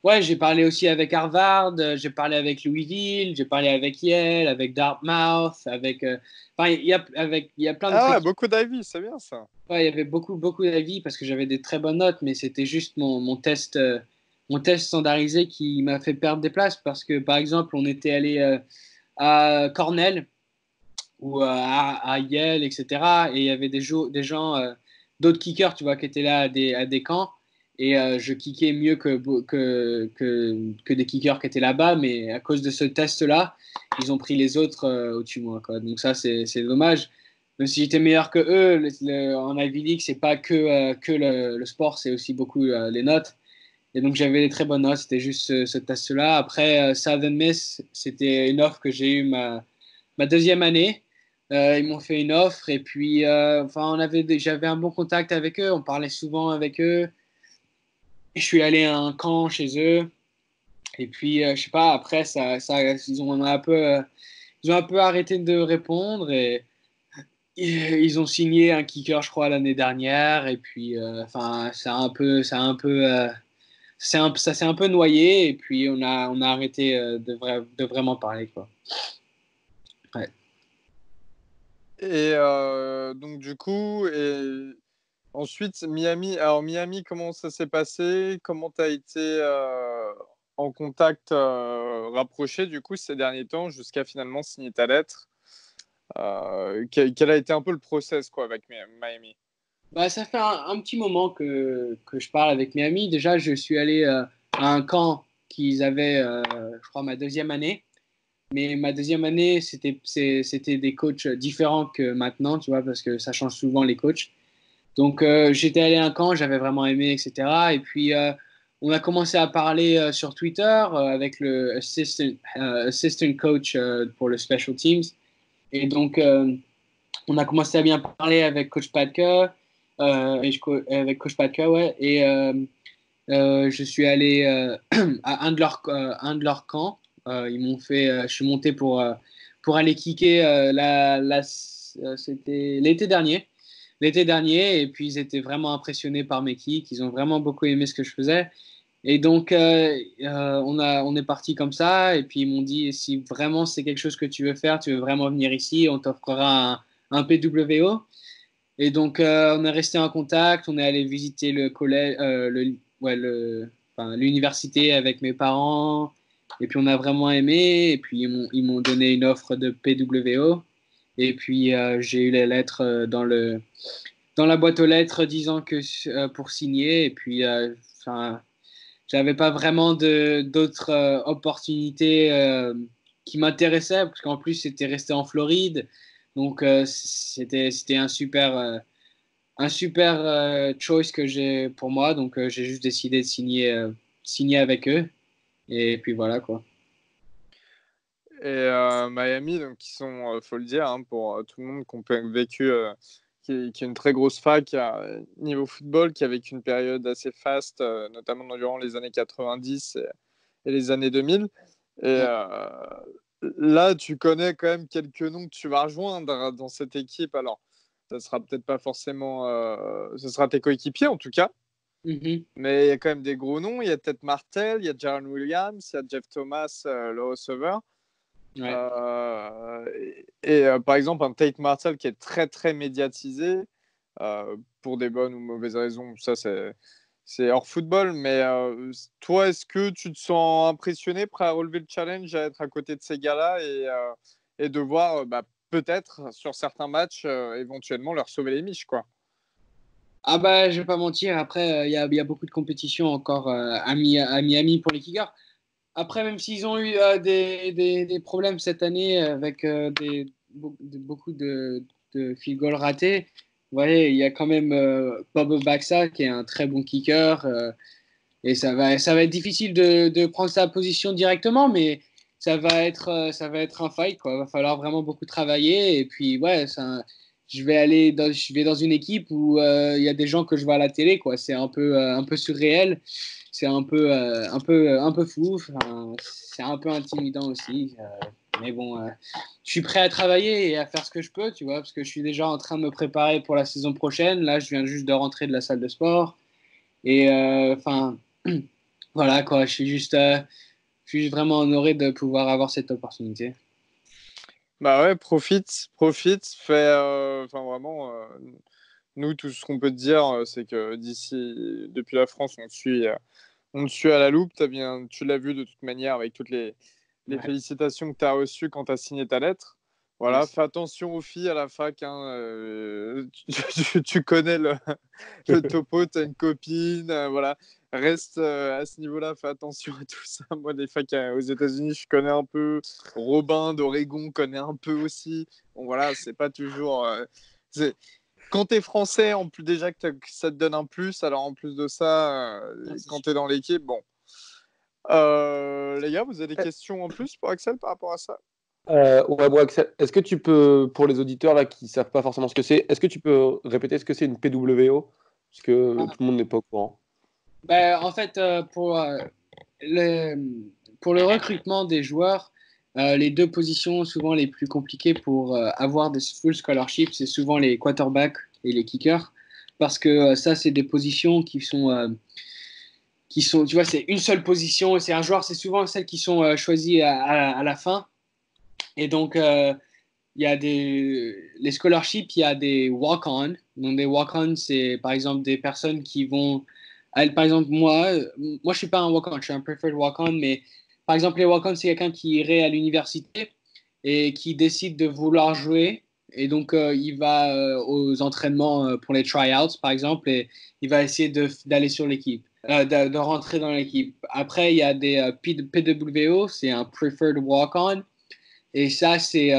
ouais, j'ai parlé aussi avec Harvard, j'ai parlé avec Louisville, j'ai parlé avec Yale, avec Dartmouth, enfin, il y a plein d'autres Ah ouais, équipes. beaucoup d'avis, c'est bien ça. Ouais, il y avait beaucoup d'avis parce que j'avais des très bonnes notes, mais c'était juste mon test standardisé qui m'a fait perdre des places parce que, par exemple, on était allé à Cornell ou à Yale, etc. Et il y avait des gens, d'autres kickers, tu vois, qui étaient là à des camps. Et je kickais mieux que des kickers qui étaient là-bas. Mais à cause de ce test-là, ils ont pris les autres au-dessus de moi, quoi. Donc ça, c'est dommage. Même si j'étais meilleur que eux, en Ivy League, c'est pas que le sport, c'est aussi beaucoup les notes. Et donc j'avais des très bonnes notes, c'était juste ce test-là. Après, Southern Miss, c'était une offre que j'ai eue ma deuxième année. Ils m'ont fait une offre et puis enfin j'avais un bon contact avec eux, on parlait souvent avec eux. Et je suis allé à un camp chez eux et puis je sais pas, après ils ont un peu arrêté de répondre et ils ont signé un kicker je crois l'année dernière et puis enfin ça s'est un peu noyé et puis on a arrêté de vraiment parler quoi. Ouais. Et donc du coup, ensuite Miami. Alors Miami, comment ça s'est passé? Comment tu as été en contact rapproché du coup ces derniers temps jusqu'à finalement signer ta lettre? Quel a été un peu le process quoi avec Miami? Bah, ça fait un petit moment que je parle avec mes amis. Déjà, je suis allé à un camp qu'ils avaient, je crois, ma deuxième année. Mais ma deuxième année, c'était des coachs différents que maintenant, tu vois, parce que ça change souvent les coachs. Donc, j'étais allé à un camp, j'avais vraiment aimé, etc. Et puis, on a commencé à parler sur Twitter avec le assistant coach pour le special teams. Et donc, on a commencé à bien parler avec Coach Patka, avec Coach Patka, ouais. Et je suis allé à un de leurs camps. Ils m'ont fait, je suis monté pour aller kicker c'était l'été dernier. L'été dernier, et puis ils étaient vraiment impressionnés par mes kicks. Ils ont vraiment beaucoup aimé ce que je faisais. Et donc, on est parti comme ça. Et puis, ils m'ont dit, si vraiment c'est quelque chose que tu veux faire, tu veux vraiment venir ici, on t'offrira un PWO. Et donc, on est resté en contact. On est allé visiter le collège, enfin, l'université avec mes parents. Et puis, on a vraiment aimé. Et puis, ils m'ont donné une offre de PWO. Et puis, j'ai eu les lettres dans la boîte aux lettres disant que pour signer. Et puis, enfin, j'avais pas vraiment d'autres opportunités qui m'intéressaient parce qu'en plus c'était resté en Floride, donc c'était un super choice que j'ai pour moi, donc j'ai juste décidé de signer avec eux et puis voilà quoi. Et Miami, donc qui sont, faut le dire, hein, pour tout le monde qui ont vécu, qui est une très grosse fac niveau football, qui a vécu une période assez faste, notamment durant les années 90 et les années 2000. Et Ouais. là, tu connais quand même quelques noms que tu vas rejoindre dans cette équipe. Alors, ça sera peut-être pas forcément, ce sera tes coéquipiers en tout cas, Mhm. mais il y a quand même des gros noms. Il y a peut-être Martel, il y a Jaron Williams, il y a Jeff Thomas, le receveur. Ouais. Par exemple, un Tate Martell qui est très très médiatisé pour des bonnes ou mauvaises raisons. Ça, c'est hors football. Mais toi, est-ce que tu te sens impressionné, prêt à relever le challenge, à être à côté de ces gars-là et de voir peut-être sur certains matchs éventuellement leur sauver les miches, quoi. Ah bah je vais pas mentir, après il y a beaucoup de compétition encore à Miami pour les kickers. Après, même s'ils ont eu des problèmes cette année avec beaucoup de field goals ratés, voyez, il y a quand même Bobo Baxa qui est un très bon kicker. Et ça va être difficile de prendre sa position directement, mais ça va être un fight, quoi. Il va falloir vraiment beaucoup travailler. Et puis, ouais, je vais dans une équipe où il y a des gens que je vois à la télé, quoi. C'est un peu surréel. C'est un peu fou. Enfin, c'est un peu intimidant aussi. Mais bon, je suis prêt à travailler et à faire ce que je peux, tu vois, parce que je suis déjà en train de me préparer pour la saison prochaine. Là, je viens juste de rentrer de la salle de sport. Et enfin, voilà quoi, je suis juste vraiment honoré de pouvoir avoir cette opportunité. Bah ouais, profite, enfin vraiment, nous, tout ce qu'on peut te dire, c'est que depuis la France, on te suit à la loupe. Tu l'as vu de toute manière avec toutes les Ouais. félicitations que tu as reçues quand tu as signé ta lettre. Voilà, Yes. fais attention aux filles à la fac. Hein, tu connais le topo, tu as une copine. Voilà, reste à ce niveau-là, fais attention à tout ça. Moi, les facs aux États-Unis, je connais un peu. Robin d'Oregon connaît un peu aussi. Bon, voilà, c'est pas toujours. Quand tu es français, en plus déjà que ça te donne un plus, alors en plus de ça, quand tu es dans l'équipe, bon. Les gars, vous avez des questions en plus pour Axel par rapport à ça? Ouais, bon, Axel, est-ce que tu peux, pour les auditeurs là qui savent pas forcément ce que c'est, est-ce que tu peux répéter ce que c'est une PWO? Parce que tout le monde n'est pas au courant. Ben, en fait, le, pour le recrutement des joueurs, les deux positions souvent les plus compliquées pour avoir des full scholarships, c'est souvent les quarterbacks et les kickers, parce que ça, c'est des positions qui sont, tu vois, c'est une seule position, c'est un joueur, c'est souvent celles qui sont choisies à la fin. Et donc, il y a les scholarships, il y a des walk-on. Donc, des walk-on, c'est par exemple des personnes qui vont. Par exemple, moi, je suis pas un walk-on, je suis un preferred walk-on, mais par exemple, les walk-on, c'est quelqu'un qui irait à l'université et qui décide de vouloir jouer. Et donc, il va aux entraînements pour les tryouts, par exemple, et il va essayer d'aller sur l'équipe, de rentrer dans l'équipe. Après, il y a des PWO, c'est un preferred walk-on. Et ça, c'est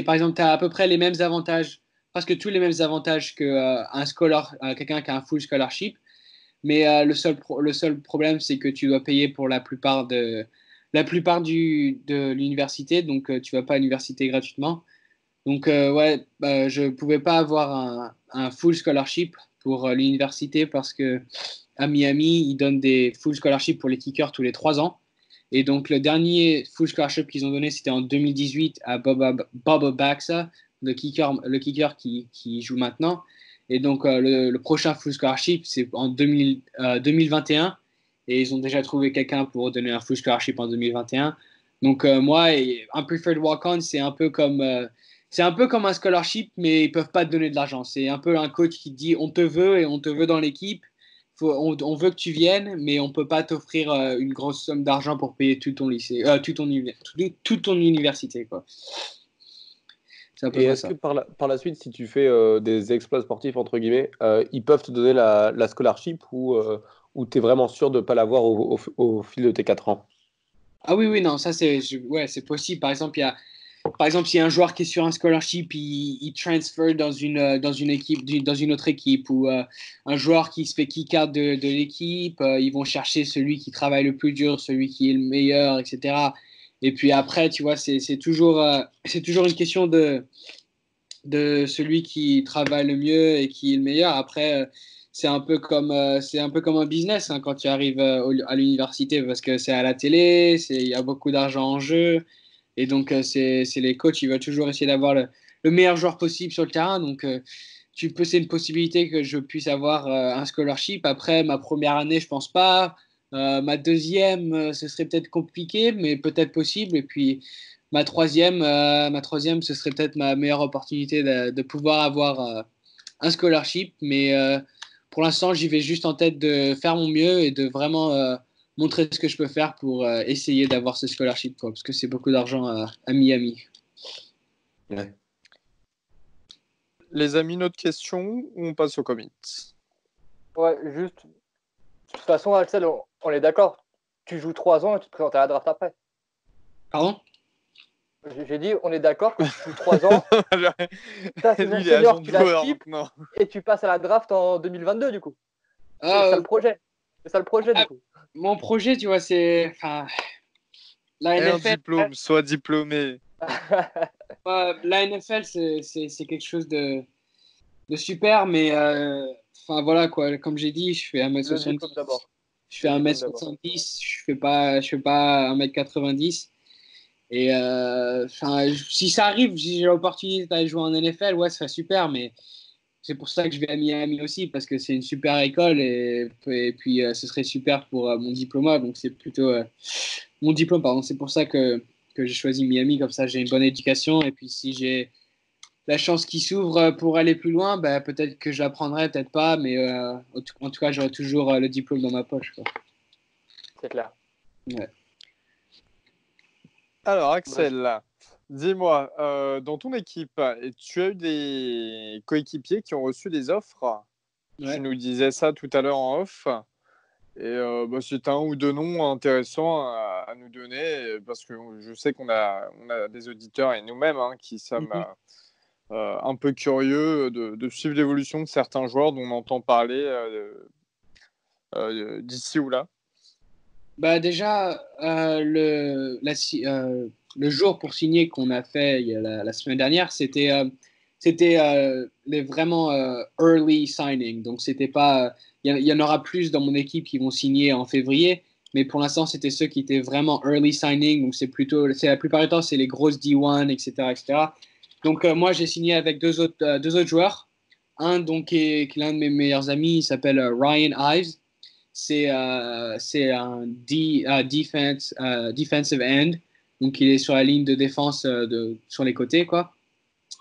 par exemple, tu as à peu près les mêmes avantages, presque tous les mêmes avantages quelqu'un qui a un full scholarship. Mais le seul problème, c'est que tu dois payer pour la plupart de l'université. Donc, tu vas pas à l'université gratuitement. Donc, ouais, je pouvais pas avoir un full scholarship pour l'université parce que à Miami, ils donnent des full scholarships pour les kickers tous les 3 ans. Et donc, le dernier full scholarship qu'ils ont donné, c'était en 2018 à Boba Baxa, le kicker qui joue maintenant. Et donc, le prochain full scholarship, c'est en 2021. Et ils ont déjà trouvé quelqu'un pour donner un full scholarship en 2021. Donc, moi, un preferred walk-on, c'est un peu comme un scholarship, mais ils peuvent pas te donner de l'argent. C'est un peu un coach qui te dit on te veut et on te veut dans l'équipe. On veut que tu viennes, mais on peut pas t'offrir une grosse somme d'argent pour payer tout ton lycée, toute ton université, quoi. C'est à peu Et près est-ce ça. que par la suite, si tu fais des exploits sportifs, entre guillemets, ils peuvent te donner la scholarship ou tu es vraiment sûr de ne pas l'avoir au fil de tes 4 ans? Ah oui, oui, non, ça ouais, c'est possible. Par exemple, s'il y a un joueur qui est sur un scholarship, il transfère dans une équipe, dans une autre équipe, ou un joueur qui se fait kick-out de l'équipe, ils vont chercher celui qui travaille le plus dur, celui qui est le meilleur, etc. Et puis après, tu vois, c'est toujours une question de celui qui travaille le mieux et qui est le meilleur. Après, c'est un peu comme un business hein, quand tu arrives à l'université parce que c'est à la télé, il y a beaucoup d'argent en jeu. Et donc, c'est les coachs, ils veulent toujours essayer d'avoir le meilleur joueur possible sur le terrain. Donc, c'est une possibilité que je puisse avoir un scholarship. Après, ma première année, je pense pas. Ma deuxième, ce serait peut-être compliqué, mais peut-être possible. Et puis, ma troisième, ce serait peut-être ma meilleure opportunité de pouvoir avoir un scholarship. Mais pour l'instant, j'y vais juste en tête de faire mon mieux et de vraiment montrer ce que je peux faire pour essayer d'avoir ce scholarship, quoi, parce que c'est beaucoup d'argent à Miami. Ouais. Les amis, notre question ou on passe au commit? Ouais, juste. De toute façon, Axel, on est d'accord. Tu joues 3 ans et tu te présentes à la draft après. Pardon? J'ai dit, on est d'accord que tu joues 3 ans, ta saison Lui, il est agent senior, de tu la joueur skippes maintenant. et tu passes à la draft en 2022 du coup. C'est Ah, ça le projet. C'est ça le projet du coup. mon projet, tu vois, c'est. Enfin, la Et un NFL, diplôme, sois diplômé. la NFL, c'est quelque chose de super, mais enfin voilà quoi. Comme j'ai dit, je fais Le diplôme 1m70, d'abord. je fais Le diplôme d'abord. 1m70, je fais pas 1m90. Et enfin, si ça arrive, si j'ai l'opportunité d'aller jouer en NFL, ouais, ça serait super, mais c'est pour ça que je vais à Miami aussi, parce que c'est une super école et puis ce serait super pour mon diplôme. Donc c'est plutôt mon diplôme, pardon. C'est pour ça que j'ai choisi Miami, comme ça j'ai une bonne éducation. Et puis si j'ai la chance qui s'ouvre pour aller plus loin, bah, peut-être que je la prendrai, peut-être pas, mais en tout cas, j'aurai toujours le diplôme dans ma poche, quoi. C'est clair. Ouais. Alors, Axel, dis-moi, dans ton équipe, tu as eu des coéquipiers qui ont reçu des offres. Ouais. Tu nous disais ça tout à l'heure en off. Et c'est un ou deux noms intéressants à nous donner, parce que je sais qu'on a des auditeurs et nous-mêmes qui sommes un peu curieux de suivre l'évolution de certains joueurs dont on entend parler d'ici ou là. Bah déjà, le jour pour signer qu'on a fait la semaine dernière, c'était les vraiment early signing. Donc, c'était pas. Il y en aura plus dans mon équipe qui vont signer en février, mais pour l'instant, c'était ceux qui étaient vraiment early signing. Donc, c'est la plupart du temps, c'est les grosses D1, etc., etc. Donc, moi, j'ai signé avec deux autres joueurs. Un, donc, qui est l'un de mes meilleurs amis, il s'appelle Ryan Ives. C'est un defensive end. Donc, il est sur la ligne de défense sur les côtés, quoi.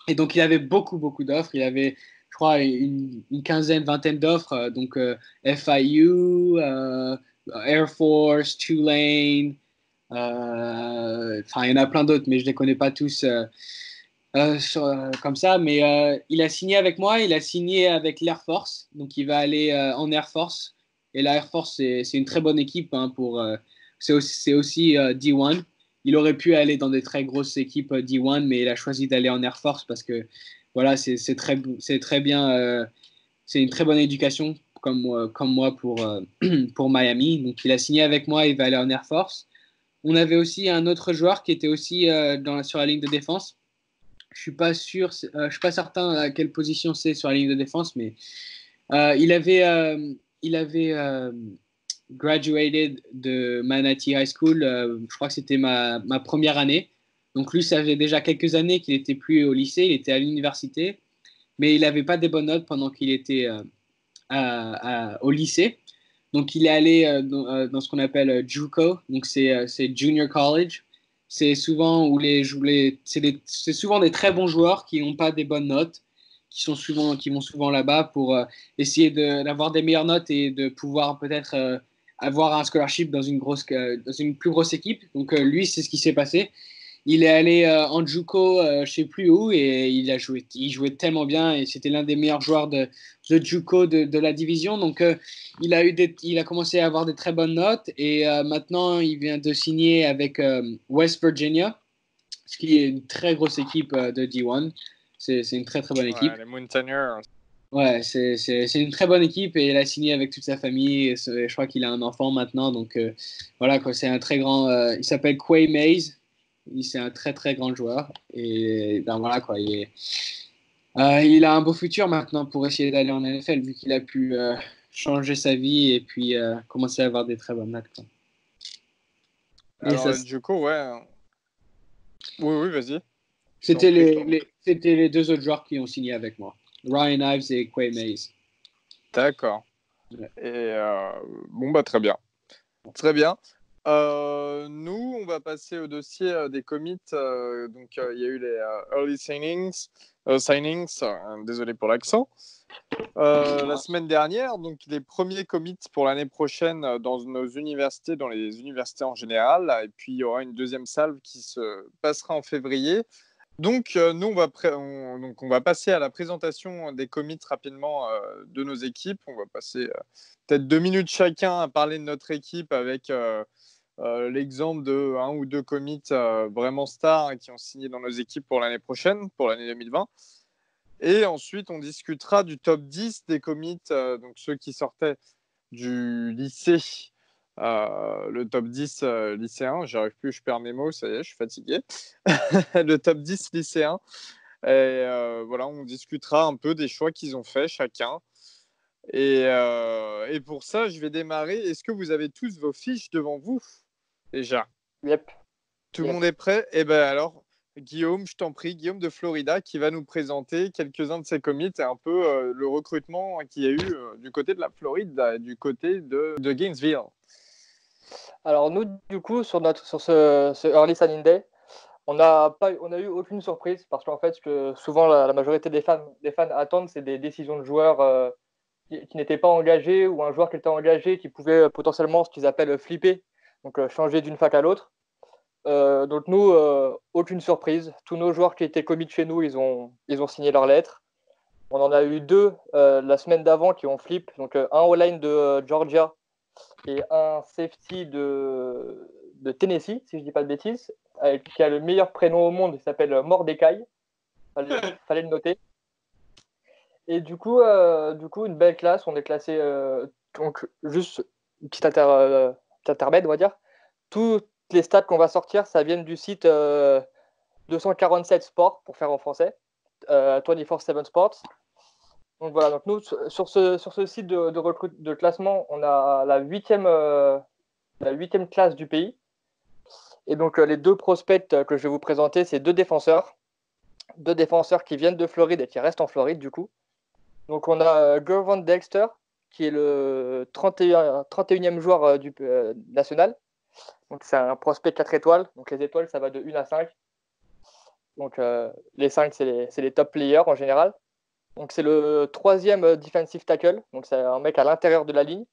Et donc, il avait beaucoup, beaucoup d'offres. Il avait, je crois, une quinzaine, vingtaine d'offres. Donc, FIU, Air Force, Tulane. Enfin, il y en a plein d'autres, mais je ne les connais pas tous comme ça. Mais il a signé avec moi. Il a signé avec l'Air Force. Donc, il va aller en Air Force. Et la Air Force, c'est une très bonne équipe c'est aussi D1. Il aurait pu aller dans des très grosses équipes D1, mais il a choisi d'aller en Air Force parce que voilà, c'est très bien. C'est une très bonne éducation comme moi pour Miami. Donc il a signé avec moi, il va aller en Air Force. On avait aussi un autre joueur qui était aussi sur la ligne de défense. Je suis pas certain à quelle position c'est sur la ligne de défense, mais il avait graduated de Manatee High School. Je crois que c'était ma première année. Donc lui, ça faisait déjà quelques années qu'il n'était plus au lycée, il était à l'université, mais il n'avait pas des bonnes notes pendant qu'il était au lycée. Donc il est allé dans ce qu'on appelle JUCO, donc c'est Junior College. C'est souvent où c'est souvent des très bons joueurs qui n'ont pas des bonnes notes, qui vont souvent là-bas pour essayer d'avoir des meilleures notes et de pouvoir peut-être avoir un scholarship dans une plus grosse équipe. Donc lui, c'est ce qui s'est passé. Il est allé en JUCO, je sais plus où, et il jouait tellement bien et c'était l'un des meilleurs joueurs de JUCO de la division. Donc il a commencé à avoir des très bonnes notes et maintenant il vient de signer avec West Virginia, ce qui est une très grosse équipe de D1. C'est une très très bonne équipe. Ouais, les Mountaineers. Ouais, c'est une très bonne équipe et il a signé avec toute sa famille. Je crois qu'il a un enfant maintenant, donc voilà quoi. C'est un très grand. Il s'appelle Quay Mays. C'est un très très grand joueur et ben voilà quoi. Il a un beau futur maintenant pour essayer d'aller en NFL vu qu'il a pu changer sa vie et puis commencer à avoir des très bonnes notes, quoi. Et Alors, ça, Juco, ouais. Oui, oui, vas-y. c'était les deux autres joueurs qui ont signé avec moi, Ryan Ives et Quay Mays. D'accord. Ouais. Et bon, bah, très bien. Très bien. Nous, on va passer au dossier des commits. Donc, il y a eu les early signings, désolé pour l'accent. La semaine dernière, donc les premiers commits pour l'année prochaine dans nos universités, dans les universités en général. Et puis, il y aura une deuxième salve qui se passera en février. Donc, nous, on va passer à la présentation des commits rapidement de nos équipes. On va passer peut-être 2 minutes chacun à parler de notre équipe avec l'exemple de un ou deux commits vraiment stars qui ont signé dans nos équipes pour l'année prochaine, pour l'année 2020. Et ensuite, on discutera du top 10 des commits, donc ceux qui sortaient du lycée, le top 10 lycéen. J'arrive plus, je perds mes mots, ça y est, je suis fatigué. Le top 10 lycéen. Et voilà, on discutera un peu des choix qu'ils ont fait chacun. Et pour ça, je vais démarrer. Est-ce que vous avez tous vos fiches devant vous déjà? Yep. Tout le monde est prêt? Eh bien alors, Guillaume, je t'en prie, Guillaume de Florida, qui va nous présenter quelques-uns de ses commits et un peu le recrutement qu'il y a eu du côté de la Floride, du côté de Gainesville. Alors nous, du coup, sur ce Early Signing Day, on n'a eu aucune surprise parce qu'en fait, ce que souvent la majorité des fans attendent, c'est des décisions de joueurs qui n'étaient pas engagés ou un joueur qui était engagé qui pouvait potentiellement ce qu'ils appellent flipper, donc changer d'une fac à l'autre. Donc nous, aucune surprise. Tous nos joueurs qui étaient commits chez nous, ils ont signé leurs lettres. On en a eu deux la semaine d'avant qui ont flip. Donc un O-line de Georgia et un safety de Tennessee, si je ne dis pas de bêtises, qui a le meilleur prénom au monde, il s'appelle Mordecai. Fallait le noter. Et du coup, une belle classe. On est classé, donc juste une petite intermède, on va dire. Toutes les stats qu'on va sortir, ça vient du site 247 Sports, pour faire en français, 24/7 Sports. Donc voilà, donc nous, sur ce site de classement, on a la huitième classe du pays. Et donc les deux prospects que je vais vous présenter, c'est deux défenseurs qui viennent de Floride et qui restent en Floride du coup. Donc on a Gervon Dexter, qui est le 31e joueur du national. Donc c'est un prospect 4 étoiles. Donc les étoiles, ça va de 1 à 5. Donc les 5, c'est les top players en général. Donc c'est le 3e defensive tackle. Donc c'est un mec à l'intérieur de la ligne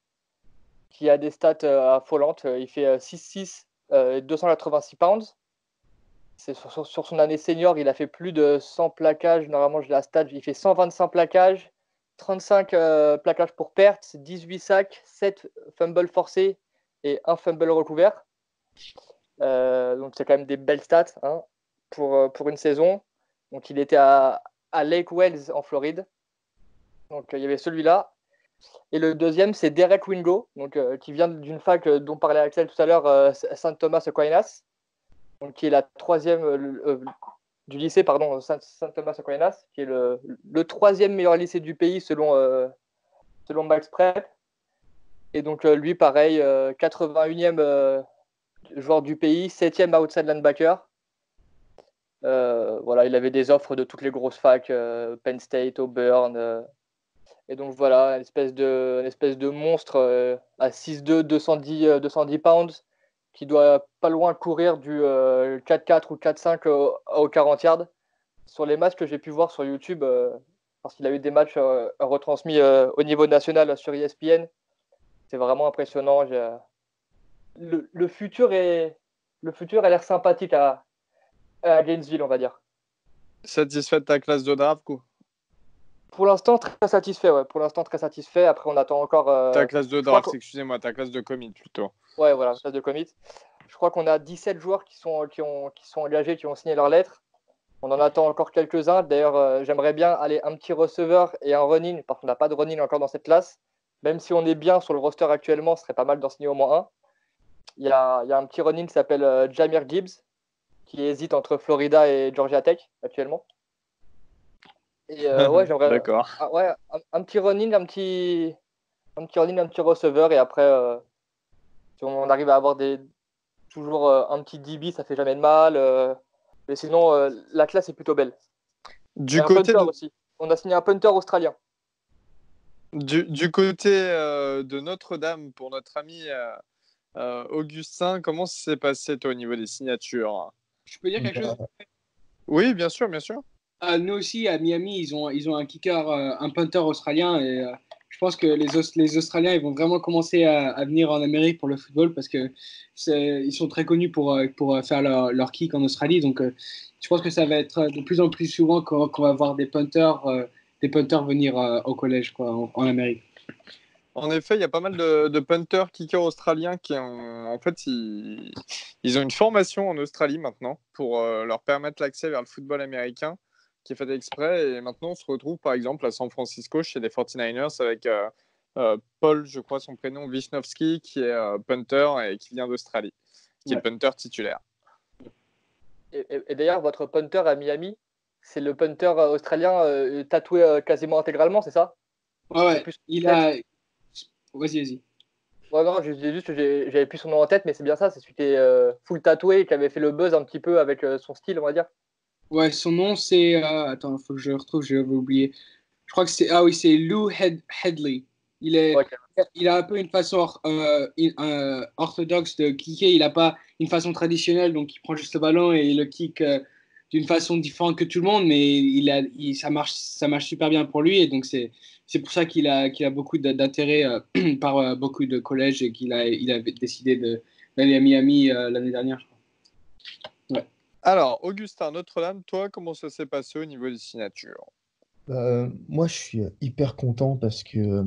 qui a des stats affolantes. Il fait 6'6", 286 pounds. C'est sur son année senior, il a fait plus de 100 plaquages. Normalement, j'ai la stat. Il fait 125 plaquages, 35 plaquages pour perte, 18 sacs, 7 fumbles forcés et 1 fumble recouvert. Donc c'est quand même des belles stats hein, pour une saison. Donc il était à Lake Wells en Floride. Donc il y avait celui-là. Et le deuxième, c'est Derek Wingo, donc, qui vient d'une fac dont parlait Axel tout à l'heure, Saint Thomas Aquinas, donc, qui est la troisième du lycée, pardon, Saint Thomas Aquinas, qui est le 3e meilleur lycée du pays selon Max Prep. Et donc lui, pareil, 81e joueur du pays, 7e outside linebacker. Voilà, il avait des offres de toutes les grosses facs, Penn State, Auburn. Et donc voilà, une espèce de monstre à 6'2", 210 pounds, qui doit pas loin courir du 4-4 ou 4-5 au 40 yards. Sur les matchs que j'ai pu voir sur YouTube, parce qu'il a eu des matchs retransmis au niveau national sur ESPN, c'est vraiment impressionnant. Le futur a l'air sympathique à Gainesville, on va dire. Satisfait de ta classe de draft, quoi? Pour l'instant, très satisfait. Ouais. Pour l'instant, très satisfait. Après, on attend encore. Ta classe de draft, excusez-moi, ta classe de commit plutôt. Ouais, voilà, classe de commit. Je crois qu'on a 17 joueurs qui sont engagés, qui ont signé leurs lettres. On en attend encore quelques-uns. D'ailleurs, j'aimerais bien aller un petit receveur et un running, parce qu'on n'a pas de running encore dans cette classe. Même si on est bien sur le roster actuellement, ce serait pas mal d'en signer au moins un. Il y a un petit running qui s'appelle Jahmyr Gibbs, qui hésite entre Florida et Georgia Tech actuellement. Et ouais, j'aimerais. D'accord. Ouais, un petit running, un petit receveur, et après, si on arrive à avoir toujours un petit DB, ça fait jamais de mal. Mais sinon, la classe est plutôt belle. Du côté aussi. On a signé un punter australien. Du côté de Notre-Dame, pour notre ami Augustin, comment ça s'est passé toi au niveau des signatures? Je peux dire quelque chose? Oui, bien sûr, bien sûr. Nous aussi, à Miami, ils ont un kicker, un punter australien. Et je pense que les Australiens, ils vont vraiment commencer à venir en Amérique pour le football parce que ils sont très connus pour faire leur kick en Australie. Donc, je pense que ça va être de plus en plus souvent qu'on va voir des punters venir au collège, quoi, en Amérique. En effet, il y a pas mal de punters, kickers australiens qui ont, en fait, ils ont une formation en Australie maintenant pour leur permettre l'accès vers le football américain qui est fait exprès. Et maintenant, on se retrouve par exemple à San Francisco chez les 49ers avec Paul, je crois son prénom, Wisnowski, qui est punter et qui vient d'Australie, qui est punter titulaire. Et d'ailleurs, votre punter à Miami, c'est le punter australien tatoué quasiment intégralement, c'est ça? Ouais. Il a. Vas-y. Ouais, non, j'avais plus son nom en tête, mais c'est bien ça, c'est celui qui est full tatoué et qui avait fait le buzz un petit peu avec son style, on va dire. Ouais, son nom c'est. Attends, il faut que je retrouve, j'avais oublié. Je crois que c'est. Ah oui, c'est Lou Headley. Okay. Il a un peu une façon orthodoxe de kicker. Il n'a pas une façon traditionnelle, donc il prend juste le ballon et il le kick d'une façon différente que tout le monde, mais ça marche super bien pour lui. Et donc c'est pour ça qu'il a beaucoup d'intérêt par beaucoup de collèges et qu'il a décidé d'aller à Miami l'année dernière, je crois. Ouais. Alors, Augustin, Notre-Dame, toi, comment ça s'est passé au niveau des signatures? Moi, je suis hyper content parce que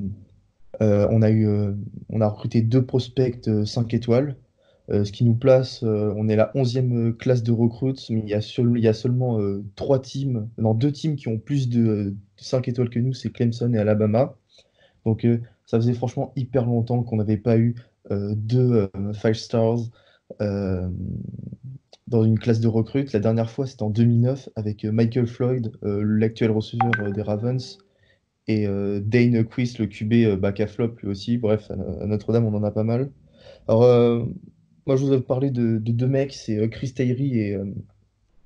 on a recruté 2 prospects 5 étoiles, ce qui nous place, on est la 11e classe de recrues, mais il y a seulement 2 teams qui ont plus de 5 étoiles que nous, c'est Clemson et Alabama. Donc ça faisait franchement hyper longtemps qu'on n'avait pas eu 5 stars euh, dans une classe de recrues. La dernière fois, c'était en 2009 avec Michael Floyd, l'actuel receveur des Ravens, et Dane Quist, le QB back à flop lui aussi. Bref, à Notre-Dame, on en a pas mal. Alors, moi, je voudrais vous parler de 2 mecs, c'est Chris Tyree et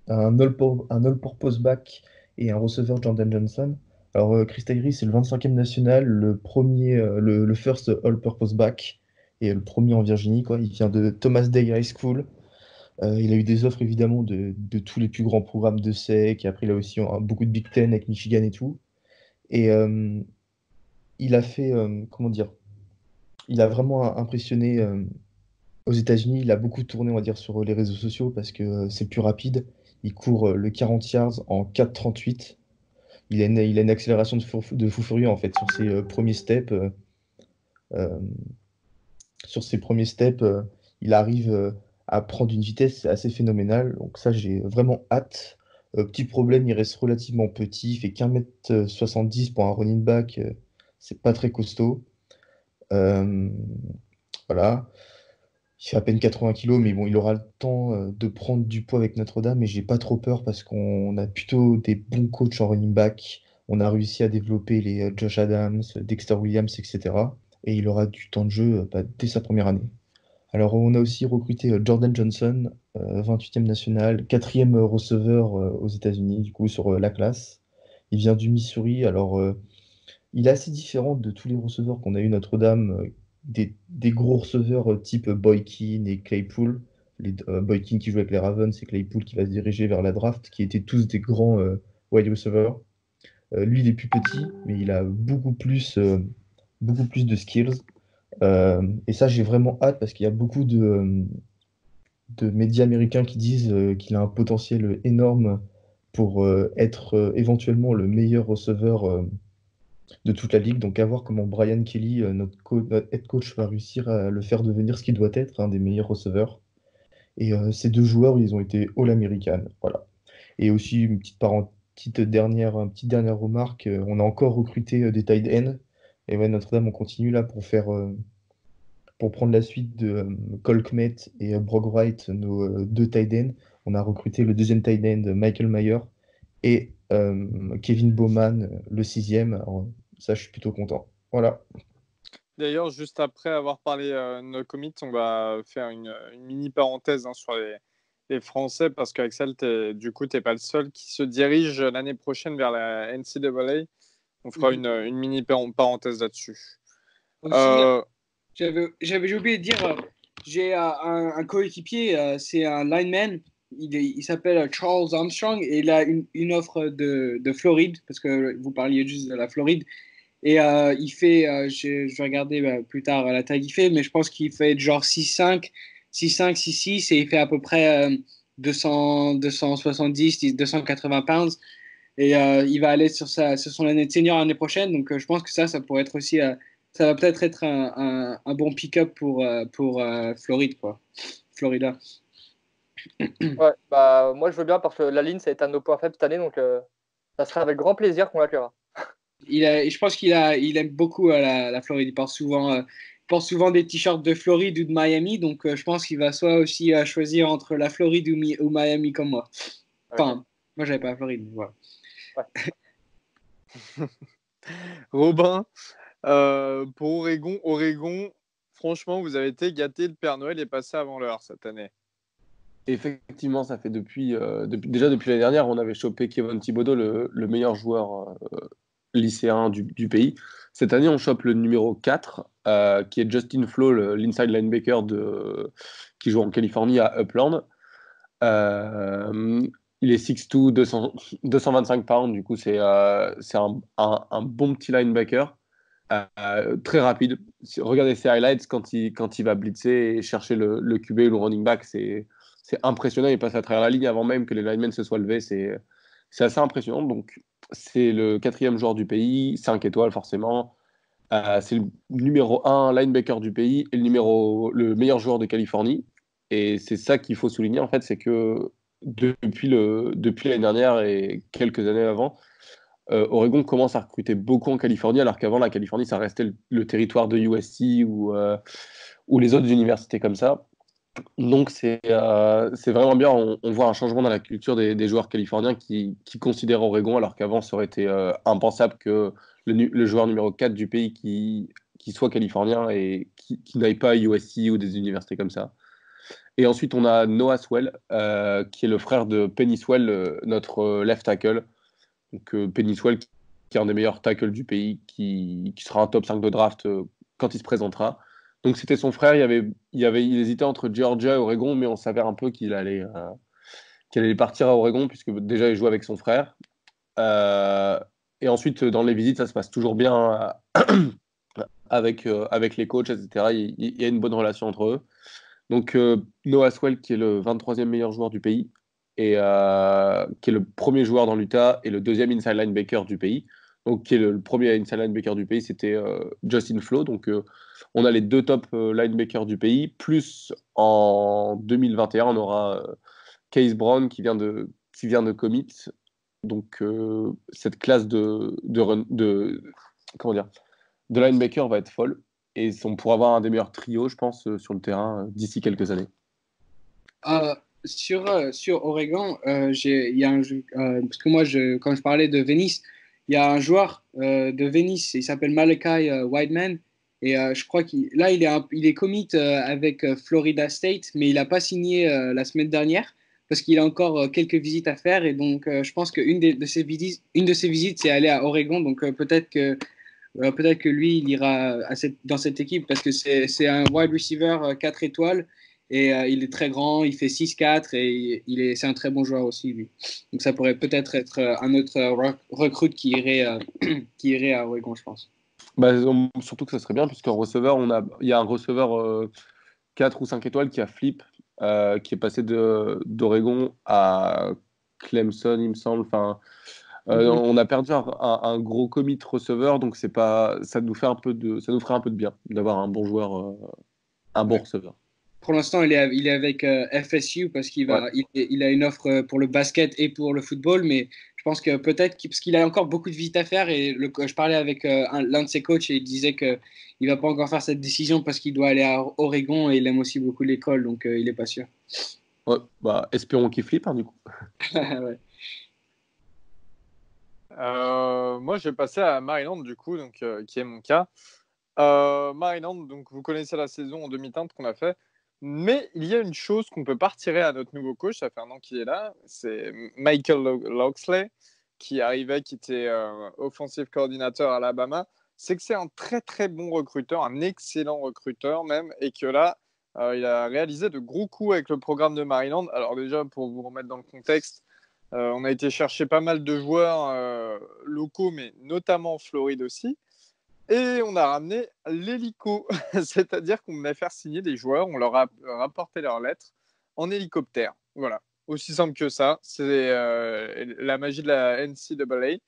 un all-purpose back et un receveur Jordan Johnson. Alors, Chris Tyree, c'est le 25e national, le premier, le first all-purpose back et le premier en Virginie, quoi. Il vient de Thomas Day High School. Il a eu des offres évidemment de tous les plus grands programmes de SEC. Et après, il a aussi beaucoup de Big Ten avec Michigan et tout. Et il a fait, comment dire, il a vraiment impressionné aux États-Unis. Il a beaucoup tourné, on va dire, sur les réseaux sociaux parce que c'est plus rapide. Il court le 40 yards en 4,38. Il a une accélération de fou furieux en fait sur ses premiers steps. Euh, sur ses premiers steps, il arrive à prendre une vitesse assez phénoménale. Donc ça, j'ai vraiment hâte. Petit problème, il reste relativement petit. Il fait qu'1,70 m pour un running back. C'est pas très costaud. Euh, voilà. Il fait à peine 80 kilos, mais bon, il aura le temps de prendre du poids avec Notre-Dame. Et j'ai pas trop peur parce qu'on a plutôt des bons coachs en running back. On a réussi à développer les Josh Adams, Dexter Williams, etc. Et il aura du temps de jeu dès sa première année. Alors, on a aussi recruté Jordan Johnson, 28e national, 4e receveur aux États-Unis, du coup, sur la classe. Il vient du Missouri. Alors, il est assez différent de tous les receveurs qu'on a eu Notre-Dame, des gros receveurs type Boykin et Claypool. Boykin qui joue avec les Ravens et Claypool qui va se diriger vers la draft, qui étaient tous des grands wide receivers. Lui, il est plus petit, mais il a beaucoup plus de skills. Et ça, j'ai vraiment hâte parce qu'il y a beaucoup de médias américains qui disent qu'il a un potentiel énorme pour être éventuellement le meilleur receveur de toute la ligue. Donc, à voir comment Brian Kelly, notre head coach, va réussir à le faire devenir ce qu'il doit être, un des meilleurs receveurs. Et ces 2 joueurs, ils ont été All-American. Voilà. Et aussi, une petite dernière remarque, on a encore recruté des tight ends. Et ouais, Notre-Dame, on continue là pour prendre la suite de Cole Kmet et Brock Wright, nos 2 tight ends. On a recruté le 2e tight end, Michael Mayer, et Kevin Bowman, le 6e. Alors, ça, je suis plutôt content. Voilà. D'ailleurs, juste après avoir parlé de nos commits, on va faire une mini parenthèse sur les Français parce qu'Axel, du coup, tu n'es pas le seul qui se dirige l'année prochaine vers la NCAA. On fera une mini parenthèse là-dessus. Aussi, j'ai oublié de dire, j'ai un coéquipier, c'est un lineman. Il s'appelle Charles Armstrong et il a une offre de Floride, parce que vous parliez juste de la Floride. Et il fait, je vais regarder plus tard la taille qu'il fait, mais je pense qu'il fait genre 6'5", 6'6", et il fait à peu près 270, 280 pounds. Et il va aller sur son année de senior l'année prochaine. Donc je pense que ça pourrait être aussi ça va peut-être être un bon pick-up pour Floride, quoi. Florida. Ouais, bah, moi je veux bien parce que la ligne, ça a été un de nos points faibles cette année, donc ça sera avec grand plaisir qu'on l'accueillera. Je pense qu'il aime beaucoup la Floride. Il porte souvent des t-shirts de Floride ou de Miami, donc je pense qu'il va soit aussi choisir entre la Floride ou Miami comme moi. Enfin, Ok. moi j'avais pas la Floride, mais voilà. Robin, pour Oregon, franchement, vous avez été gâtés. Le Père Noël est passé avant l'heure cette année. Effectivement, ça fait déjà depuis l'année dernière, on avait chopé Kevin Thibodeau, le meilleur joueur lycéen du pays. Cette année, on chope le numéro 4, qui est Justin Flo, l'inside linebacker qui joue en Californie à Upland. Il est 6'2", 225 pounds, du coup, c'est un bon petit linebacker, très rapide. Regardez ses highlights quand il va blitzer et chercher le QB ou le running back, c'est impressionnant. Il passe à travers la ligne avant même que les linemen se soient levés. C'est assez impressionnant. Donc, c'est le 4e joueur du pays, 5 étoiles forcément. C'est le numéro 1 linebacker du pays et le meilleur joueur de Californie. Et c'est ça qu'il faut souligner, en fait, c'est que depuis l'année dernière et quelques années avant, Oregon commence à recruter beaucoup en Californie, alors qu'avant, la Californie, ça restait le territoire de USC ou les autres universités comme ça. Donc, c'est vraiment bien. On voit un changement dans la culture des joueurs californiens qui considèrent Oregon, alors qu'avant, ça aurait été impensable que le joueur numéro 4 du pays qui soit californien et qui n'aille pas à USC ou des universités comme ça. Et ensuite, on a Noah Swell, qui est le frère de Penny Swell, notre left tackle. Donc, Penny Swell, qui est un des meilleurs tackles du pays, qui sera un top 5 de draft quand il se présentera. Donc, c'était son frère. Il hésitait entre Georgia et Oregon, mais on s'avère un peu qu'il allait partir à Oregon, puisque déjà, il joue avec son frère. Et ensuite, dans les visites, ça se passe toujours bien avec les coachs, etc. Il y a une bonne relation entre eux. Donc, Noah Swell, qui est le 23e meilleur joueur du pays, et qui est le premier joueur dans l'Utah et le deuxième inside linebacker du pays. Donc, qui est le premier inside linebacker du pays, c'était Justin Flo. Donc, on a les deux top linebackers du pays. Plus en 2021, on aura Case Brown qui vient de commit. Donc, cette classe comment dire, de linebacker va être folle. Et on pourra avoir un des meilleurs trios, je pense, sur le terrain d'ici quelques années. Sur Oregon, il y a parce que moi, quand je parlais de Venice, il y a un joueur de Venice, il s'appelle Malachi Wideman, et je crois il est commit avec Florida State, mais il n'a pas signé la semaine dernière parce qu'il a encore quelques visites à faire, et donc je pense de ses visites, c'est aller à Oregon, donc peut-être que lui, il ira dans cette équipe parce que c'est un wide receiver 4 étoiles et il est très grand, il fait 6'4 et c'est un très bon joueur aussi, lui. Donc ça pourrait peut-être être un autre recrute qui qui irait à Oregon, je pense. Bah, surtout que ça serait bien, puisqu'en receveur, il y a un receveur 4 ou 5 étoiles qui a flip, qui est passé d'Oregon à Clemson, il me semble. Enfin, on a perdu un gros commit receveur, donc ça nous ferait un peu de bien d'avoir un bon joueur, un bon receveur. Pour l'instant, il est avec FSU parce il a une offre pour le basket et pour le football, mais je pense que parce qu'il a encore beaucoup de visites à faire et je parlais avec l'un de ses coachs et il disait qu'il ne va pas encore faire cette décision parce qu'il doit aller à Oregon et il aime aussi beaucoup l'école, donc il n'est pas sûr. Ouais, bah, espérons qu'il flippe, du coup. Ouais. Moi, je vais passer à Maryland, du coup, donc, qui est mon cas. Maryland, donc vous connaissez la saison en demi-teinte qu'on a fait. Mais il y a une chose qu'on ne peut pas retirer à notre nouveau coach, ça fait un an qu'il est là, c'est Michael Locksley, qui arrivait, qui était offensive coordinateur à Alabama. C'est que c'est un très très bon recruteur, un excellent recruteur même, et que là, il a réalisé de gros coups avec le programme de Maryland. Alors déjà, pour vous remettre dans le contexte, on a été chercher pas mal de joueurs locaux, mais notamment en Floride aussi. Et on a ramené l'hélico, c'est-à-dire qu'on venait faire signer des joueurs, on leur a rapporté leurs lettres en hélicoptère. Voilà, aussi simple que ça. C'est la magie de la NCAA.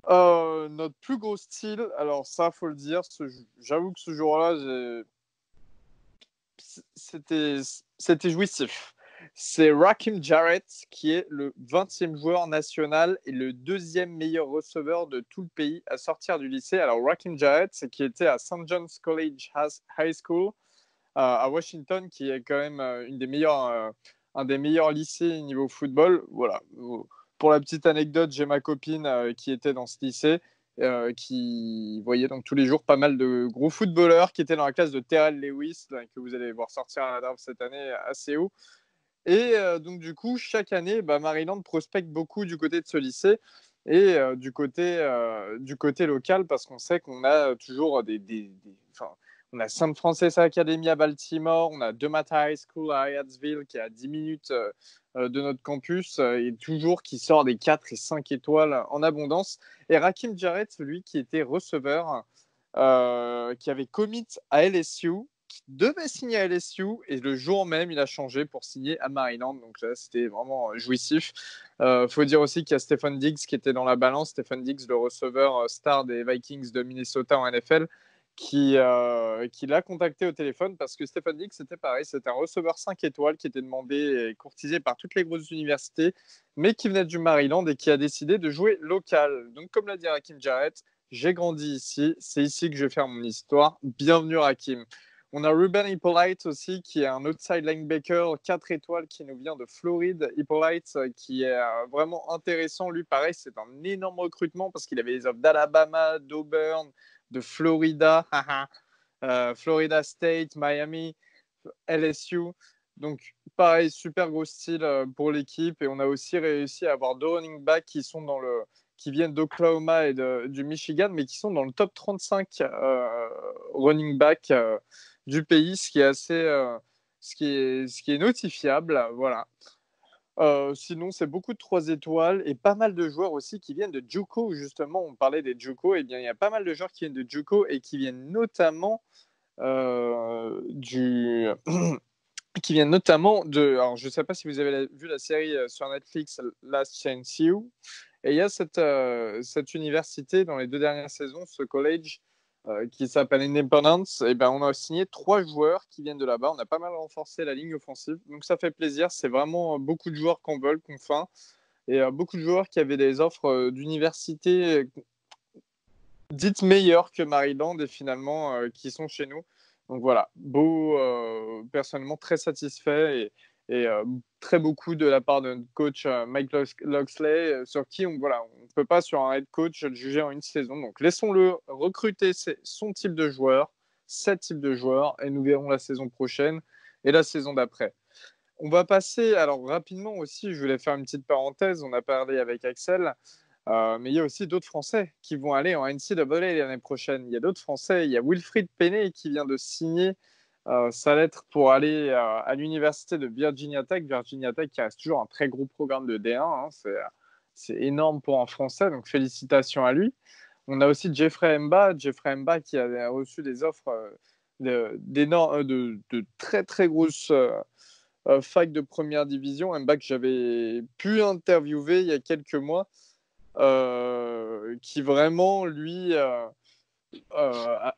Notre plus gros style, alors ça, faut le dire, j'avoue que ce jour-là, c'était jouissif. C'est Rakim Jarrett qui est le 20e joueur national et le 2e meilleur receveur de tout le pays à sortir du lycée. Alors Rakim Jarrett, c'est qui était à St. John's College High School à Washington, qui est quand même un des meilleurs lycées niveau football. Voilà. Pour la petite anecdote, j'ai ma copine qui était dans ce lycée, qui voyait donc tous les jours pas mal de gros footballeurs qui étaient dans la classe de Terrell Lewis, là, que vous allez voir sortir à la draft cette année assez haut. Et donc du coup, chaque année, Maryland prospecte beaucoup du côté de ce lycée et du côté local, parce qu'on sait qu'on a toujours on a St. Francis Academy à Baltimore, on a DeMatt High School à Hyattsville qui est à 10 minutes de notre campus et toujours qui sort des 4 et 5 étoiles en abondance. Et Rakim Jarrett, celui qui était receveur, qui avait commit à LSU, qui devait signer à LSU, et le jour même, il a changé pour signer à Maryland. Donc là, c'était vraiment jouissif. Faut dire aussi qu'il y a Stephen Diggs qui était dans la balance. Stephen Diggs, le receveur star des Vikings de Minnesota en NFL, qui l'a contacté au téléphone parce que Stephen Diggs, c'était pareil, c'était un receveur 5 étoiles qui était demandé et courtisé par toutes les grosses universités, mais qui venait du Maryland et qui a décidé de jouer local. Donc, comme l'a dit Rakim Jarrett, j'ai grandi ici, c'est ici que je vais faire mon histoire. Bienvenue Rakim. On a Ruben Hippolyte aussi, qui est un outside linebacker 4 étoiles qui nous vient de Floride. Hippolyte, qui est vraiment intéressant. Lui, pareil, c'est un énorme recrutement parce qu'il avait les offres d'Alabama, d'Auburn, de Florida, Florida State, Miami, LSU. Donc, pareil, super gros style pour l'équipe. Et on a aussi réussi à avoir deux running backs qui viennent d'Oklahoma et du Michigan, mais qui sont dans le top 35 running back du pays, ce qui est notifiable. Voilà. Sinon, c'est beaucoup de 3 étoiles et pas mal de joueurs aussi qui viennent de JUCO. Justement, on parlait des JUCO. Eh bien, il y a pas mal de joueurs qui viennent de JUCO et qui viennent notamment qui viennent notamment de. Alors, je ne sais pas si vous avez vu la série sur Netflix Last Chance You. Et il y a cette université dans les 2 dernières saisons, ce college qui s'appelle Independence. Et ben, on a signé 3 joueurs qui viennent de là-bas. On a pas mal renforcé la ligne offensive. Donc ça fait plaisir. C'est vraiment beaucoup de joueurs qu'on veut, qu'on faim. Et beaucoup de joueurs qui avaient des offres d'université dites meilleures que Maryland et finalement qui sont chez nous. Donc voilà, personnellement très satisfait et très beaucoup de la part de notre coach Mike Loxley, sur qui on ne peut pas sur un head coach le juger en une saison. Donc laissons-le recruter son type de joueur, 7 types de joueurs, et nous verrons la saison prochaine et la saison d'après. On va passer, alors rapidement aussi, je voulais faire une petite parenthèse, on a parlé avec Axel, mais il y a aussi d'autres Français qui vont aller en NCAA l'année prochaine. Il y a d'autres Français. Il y a Wilfried Penney qui vient de signer sa lettre pour aller à l'université de Virginia Tech. Virginia Tech qui reste toujours un très gros programme de D1. Hein. C'est énorme pour un Français, donc félicitations à lui. On a aussi Jeffrey Mba qui a reçu des offres de très très grosses facs de première division. Mba que j'avais pu interviewer il y a quelques mois. Qui vraiment, lui,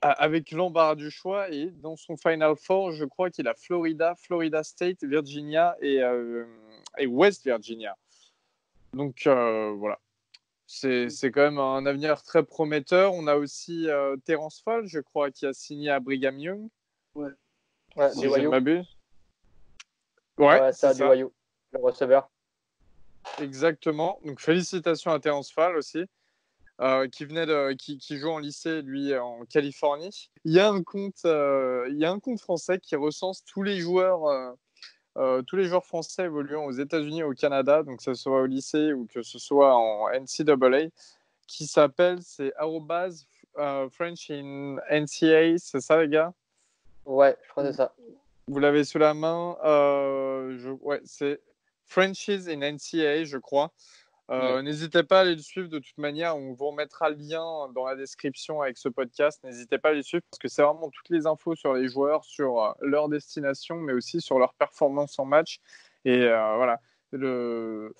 avec l'embarras du choix, et dans son Final Four, je crois qu'il a Florida State, Virginia et West Virginia. Donc voilà, c'est quand même un avenir très prometteur. On a aussi Terrence Fall, je crois, qui a signé à Brigham Young. Ouais, si je ne m'abuse. Ouais, c'est ça, BYU, le receveur. Exactement. Donc félicitations à Terrence Fall aussi. Qui joue en lycée, lui, en Californie. Il y a un compte français qui recense tous les joueurs français évoluant aux États-Unis et au Canada, donc que ce soit au lycée ou que ce soit en NCAA, qui s'appelle, c'est French in NCAA, c'est ça les gars? Ouais, je crois que c'est ça. Vous l'avez sous la main? Ouais, c'est Frenchies in NCAA, je crois. N'hésitez pas à aller le suivre de toute manière, on vous remettra le lien dans la description avec ce podcast. N'hésitez pas à les suivre parce que c'est vraiment toutes les infos sur les joueurs, sur leur destination, mais aussi sur leur performance en match. Et voilà, le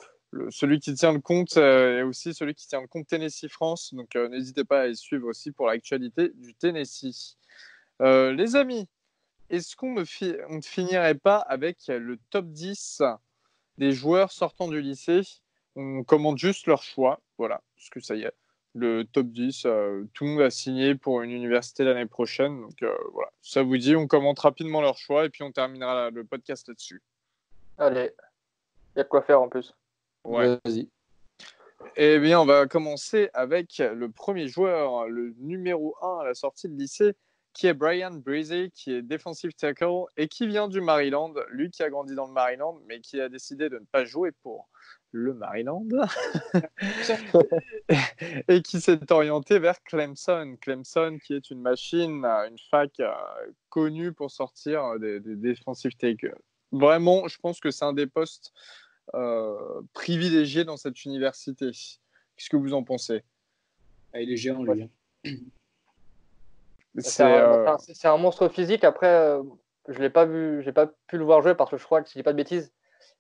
celui qui tient le compte est aussi celui qui tient le compte Tennessee France. Donc, n'hésitez pas à les suivre aussi pour l'actualité du Tennessee. Les amis, est-ce qu'on ne finirait pas avec le top 10 des joueurs sortant du lycée? On commande juste leur choix. Voilà, parce que ça y est, le top 10, tout le monde a signé pour une université l'année prochaine. Donc voilà, ça vous dit, on commente rapidement leur choix et puis on terminera le podcast là-dessus. Allez, il y a de quoi faire en plus. Ouais. Vas-y. Eh bien, on va commencer avec le premier joueur, le numéro 1 à la sortie de lycée, qui est Brian Breezy, qui est defensive tackle et qui vient du Maryland. Lui qui a grandi dans le Maryland, mais qui a décidé de ne pas jouer pour le Maryland et qui s'est orienté vers Clemson. Clemson, qui est une machine, une fac connue pour sortir des defensive tackles. Vraiment, je pense que c'est un des postes privilégiés dans cette université. Qu'est-ce que vous en pensez? Il est géant, lui. C'est un monstre physique. Après, je l'ai pas vu, j'ai pas pu le voir jouer parce que je crois que si je dis pas de bêtises,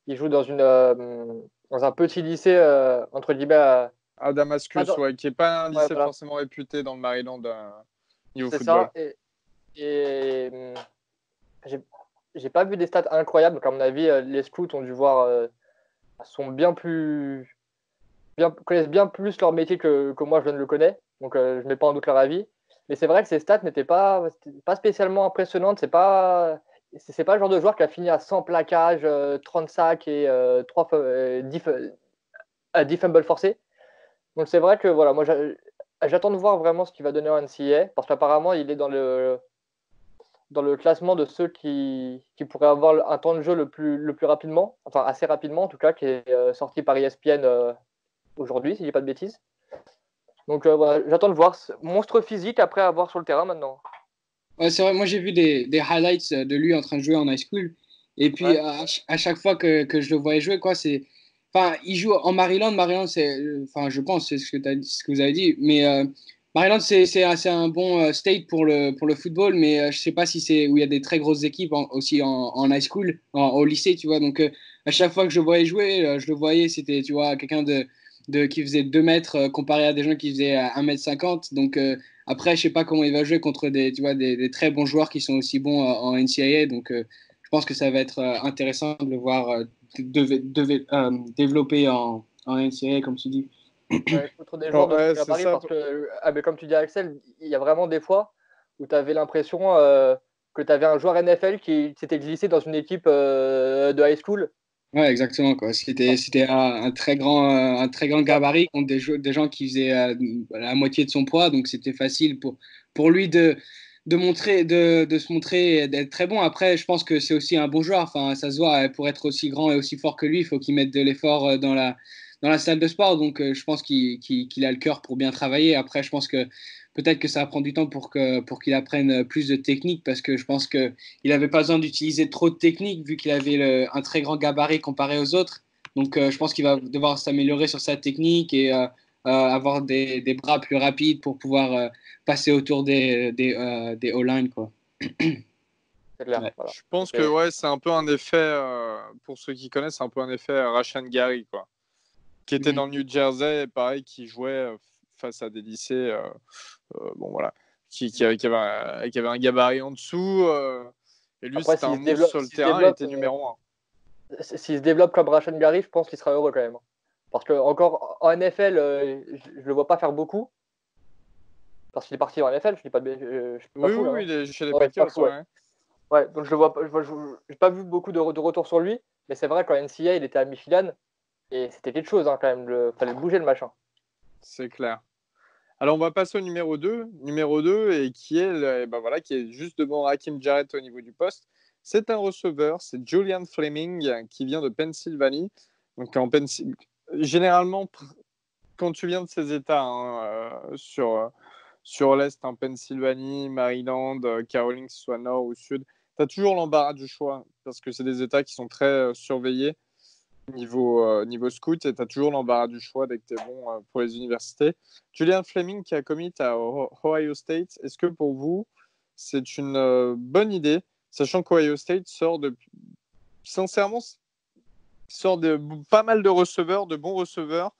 il joue dans un petit lycée entre guillemets à Damascus, qui est pas un lycée voilà. forcément réputé dans le Maryland niveau c'est football. Ça. Et j'ai pas vu des stats incroyables. Donc à mon avis, les scouts ont dû voir connaissent bien plus leur métier que moi je ne le connais. Donc je mets pas en doute leur avis. Mais c'est vrai que ces stats n'étaient pas spécialement impressionnantes. C'est pas le genre de joueur qui a fini à 100 plaquages, 30 sacs et 10 fumbles forcés. Donc c'est vrai que voilà, moi j'attends de voir vraiment ce qu'il va donner en NCAA parce qu'apparemment il est dans le classement de ceux qui pourraient avoir un temps de jeu le plus rapidement, enfin assez rapidement en tout cas, qui est sorti par ESPN aujourd'hui, si je dis pas de bêtises. Donc voilà, j'attends de voir. Monstre physique après à voir sur le terrain maintenant. Ouais, c'est vrai, moi j'ai vu des highlights de lui en train de jouer en high school. Et puis Ouais. à chaque fois que je le voyais jouer, quoi, enfin, il joue en Maryland. Maryland, enfin, je pense, c'est ce que vous avez dit. Mais Maryland, c'est un bon state pour le football, mais je sais pas si c'est où il y a des très grosses équipes aussi en high school, au lycée, tu vois. Donc à chaque fois que je le voyais jouer, je le voyais, c'était, tu vois, quelqu'un qui faisait 2 mètres comparé à des gens qui faisaient 1,50 m. Donc après, je sais pas comment il va jouer contre des très bons joueurs qui sont aussi bons en NCAA. Donc je pense que ça va être intéressant de le voir développer en NCAA, comme tu dis. Ouais, contre des joueurs de Ouais, ce c'est gabarit ça. parce que, mais comme tu dis Axel, il y a vraiment des fois où tu avais l'impression que tu avais un joueur NFL qui s'était glissé dans une équipe de high school. Ouais, exactement, quoi. C'était un très grand gabarit contre des gens qui faisaient la moitié de son poids, donc c'était facile pour lui de se montrer et d'être très bon. Après, je pense que c'est aussi un bon joueur. Enfin, ça se voit, pour être aussi grand et aussi fort que lui, il faut qu'il mette de l'effort dans la salle de sport. Donc, je pense qu'il a le cœur pour bien travailler. Après, je pense que peut-être que ça va prendre du temps pour qu'il apprenne plus de technique, parce que je pense qu'il n'avait pas besoin d'utiliser trop de technique vu qu'il avait un très grand gabarit comparé aux autres. Donc, je pense qu'il va devoir s'améliorer sur sa technique et avoir des bras plus rapides pour pouvoir passer autour des O-line, quoi. C'est clair. Ouais. Voilà. Je pense que c'est un peu un effet, pour ceux qui connaissent, c'est un peu un effet Rashan Gary, quoi, qui était dans le New Jersey, et pareil, qui jouait face à des lycées, bon voilà, qui avait un gabarit en dessous, et lui Après, c'était un monstre sur le terrain, il était numéro 1. S'il se développe comme Rashan Gary, je pense qu'il sera heureux quand même. Parce que encore en NFL, je le vois pas faire beaucoup. Parce qu'il est parti en NFL, je dis pas je suis pas fou, là, Oui, il est chez les ouais, Packers, fou, ouais. Ouais, donc je le vois pas, j'ai pas vu beaucoup de retours sur lui, mais c'est vrai qu'en NCAA, il était à Michigan et c'était quelque chose quand même, fallait bouger le machin. C'est clair. Alors on va passer au numéro 2, et qui est juste devant Hakeem Jarrett au niveau du poste. C'est un receveur, c'est Julian Fleming qui vient de Pennsylvanie. Donc généralement quand tu viens de ces États sur l'Est, Pennsylvanie, Maryland, Caroline, que ce soit nord ou sud, tu as toujours l'embarras du choix parce que c'est des États qui sont très surveillés niveau scout, et tu as toujours l'embarras du choix dès que tu es bon pour les universités. Julian Fleming qui a commit à Ohio State, est-ce que pour vous, c'est une bonne idée, sachant qu'Ohio State sort de... Sincèrement, sort pas mal de receveurs, de bons receveurs.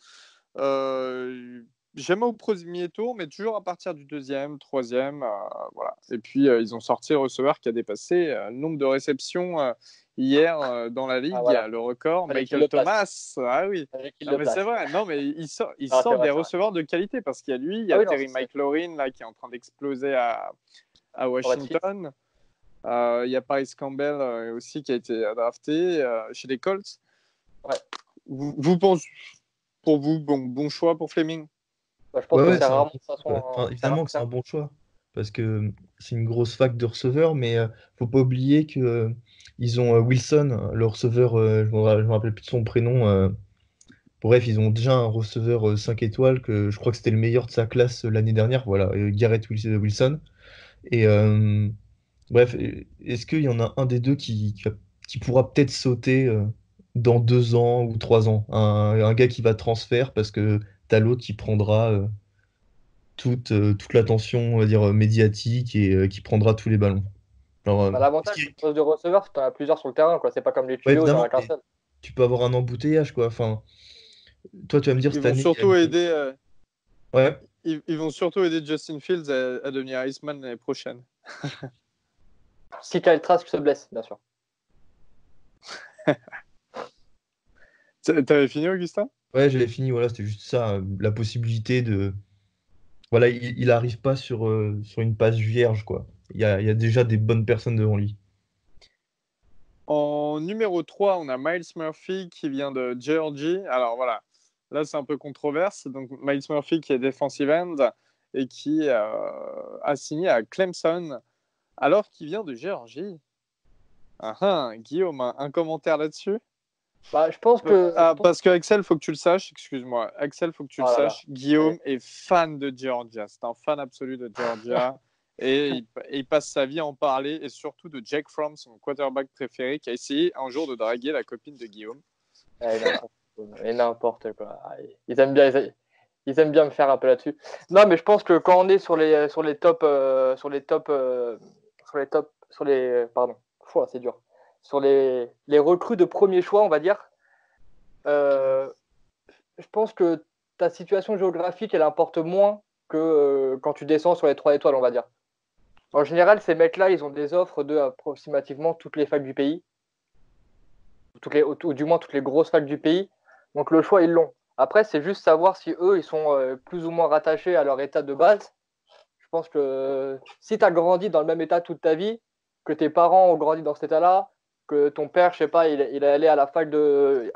Jamais au premier tour, mais toujours à partir du deuxième, troisième. Voilà. Et puis, ils ont sorti le receveur qui a dépassé le nombre de réceptions hier dans la ligue. voilà. Le record, Fallait Michael Thomas. Ah oui. Non, mais c'est vrai. Non, mais ils sortent des receveurs de qualité parce qu'il y a lui, il y a Terry McLaurin là, qui est en train d'exploser à Washington. Il y a Paris Campbell aussi qui a été drafté chez les Colts. Ouais. Vous pensez, pour vous, bon choix pour Fleming? Je pense que c'est rarement de toute façon. Évidemment que c'est un bon choix parce que c'est une grosse fac de receveurs, mais faut pas oublier que ils ont Wilson, le receveur, je me rappelle plus de son prénom. Bref, ils ont déjà un receveur 5 étoiles que je crois que c'était le meilleur de sa classe l'année dernière. Voilà, Garrett Wilson. Et bref, est-ce qu'il y en a un des deux qui pourra peut-être sauter dans 2 ans ou 3 ans? Un gars qui va transfert parce que t'as l'autre qui prendra toute l'attention, on va dire, médiatique et qui prendra tous les ballons. Alors, L'avantage du poste de receveur, c'est que tu en as plusieurs sur le terrain. C'est pas comme les tuyaux, évidemment, dans la seul. tu peux avoir un embouteillage, quoi. Enfin, toi, tu vas me dire, ils cette vont année, surtout aider. Ouais. Ils vont surtout aider Justin Fields à devenir Iceman l'année prochaine. Si Kyle Trask se blesse, bien sûr. T'avais fini, Augustin? Ouais, j'avais fini. Voilà, c'était juste ça, la possibilité de. Voilà, il arrive pas sur une passe vierge, quoi. Il y a déjà des bonnes personnes devant lui. En numéro 3, on a Myles Murphy qui vient de Georgie. Alors voilà, là c'est un peu controverse. Donc Myles Murphy qui est defensive end et qui a signé à Clemson alors qu'il vient de Géorgie. Guillaume, un commentaire là-dessus? Je pense que. Parce que Axel, faut que tu le saches, excuse-moi. Axel, faut que tu le saches. Guillaume est fan de Georgia. C'est un fan absolu de Georgia. Et il passe sa vie à en parler. Et surtout de Jake Fromm, son quarterback préféré, qui a essayé un jour de draguer la copine de Guillaume. Et n'importe quoi. Ils aiment bien me faire un peu là-dessus. Non, mais je pense que quand on est sur les tops. Pardon. C'est dur. Sur les recrues de premier choix, on va dire. Je pense que ta situation géographique, elle importe moins que quand tu descends sur les 3 étoiles, on va dire. En général, ces mecs-là, ils ont des offres de approximativement toutes les facs du pays. Ou du moins toutes les grosses facs du pays. Donc le choix, ils l'ont. Après, c'est juste savoir si eux, ils sont plus ou moins rattachés à leur état de base. Je pense que si tu as grandi dans le même état toute ta vie, que tes parents ont grandi dans cet état-là, que ton père, je sais pas, il est allé à la fac de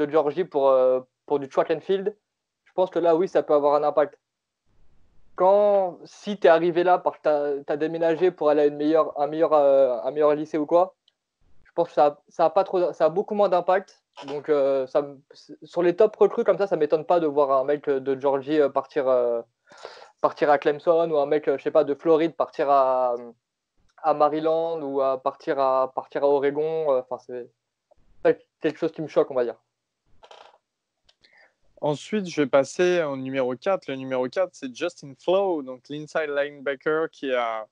Georgie pour du track and field, je pense que là, oui, ça peut avoir un impact. Si tu es arrivé là parce que tu as déménagé pour aller à un meilleur lycée ou quoi, je pense que ça a beaucoup moins d'impact. Donc, sur les top recrues comme ça m'étonne pas de voir un mec de Georgie partir à Clemson ou un mec, je sais pas, de Floride partir à Maryland ou partir à Oregon. C'est quelque chose qui me choque, on va dire. Ensuite, je vais passer au numéro 4. Le numéro 4, c'est Justin Flowe, donc l'inside linebacker qui a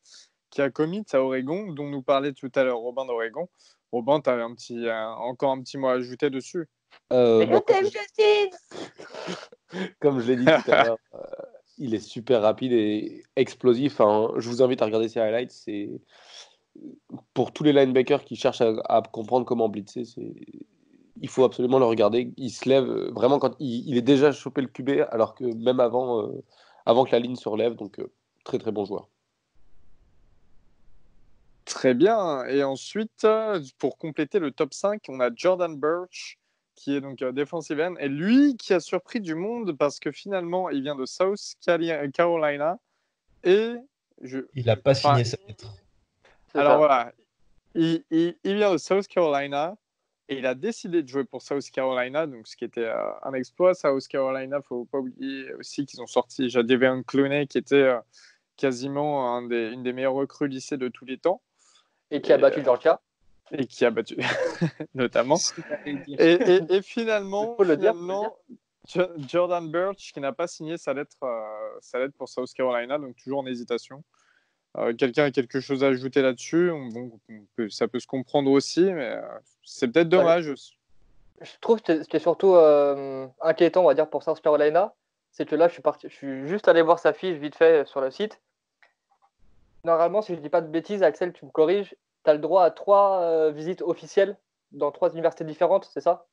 commit à Oregon, dont nous parlait tout à l'heure Robin d'Oregon. Robin, tu avais encore un petit mot à ajouter dessus? Comme je l'ai dit tout à l'heure, il est super rapide et explosif. Je vous invite à regarder ses highlights. C'est pour tous les linebackers qui cherchent à comprendre comment blitzer. Il faut absolument le regarder. Il se lève vraiment quand il est déjà chopé le QB, alors que même avant que la ligne se relève. Donc très très bon joueur. Très bien. Et ensuite, pour compléter le top 5, on a Jordan Burch, qui est donc defensive end. Et lui, qui a surpris du monde parce que finalement, il vient de South Carolina. Et il n'a pas signé sa lettre. Alors voilà, il vient de South Carolina et il a décidé de jouer pour South Carolina, donc ce qui était un exploit. South Carolina, il ne faut pas oublier aussi qu'ils ont sorti Jadavion Clowney, qui était quasiment une des meilleures recrues lycée de tous les temps. Et qui a battu Georgia. Et qui a battu, notamment. Et finalement, Jordan Burch, qui n'a pas signé sa lettre pour South Carolina, donc toujours en hésitation. Quelqu'un a quelque chose à ajouter là-dessus? Ça peut se comprendre aussi, mais c'est peut-être dommage aussi. je trouve que ce qui est surtout inquiétant, on va dire, pour South Carolina, c'est que là, je suis juste allé voir sa fiche vite fait sur le site. Normalement, si je dis pas de bêtises, Axel, tu me corriges, tu as le droit à 3 visites officielles dans 3 universités différentes, c'est ça?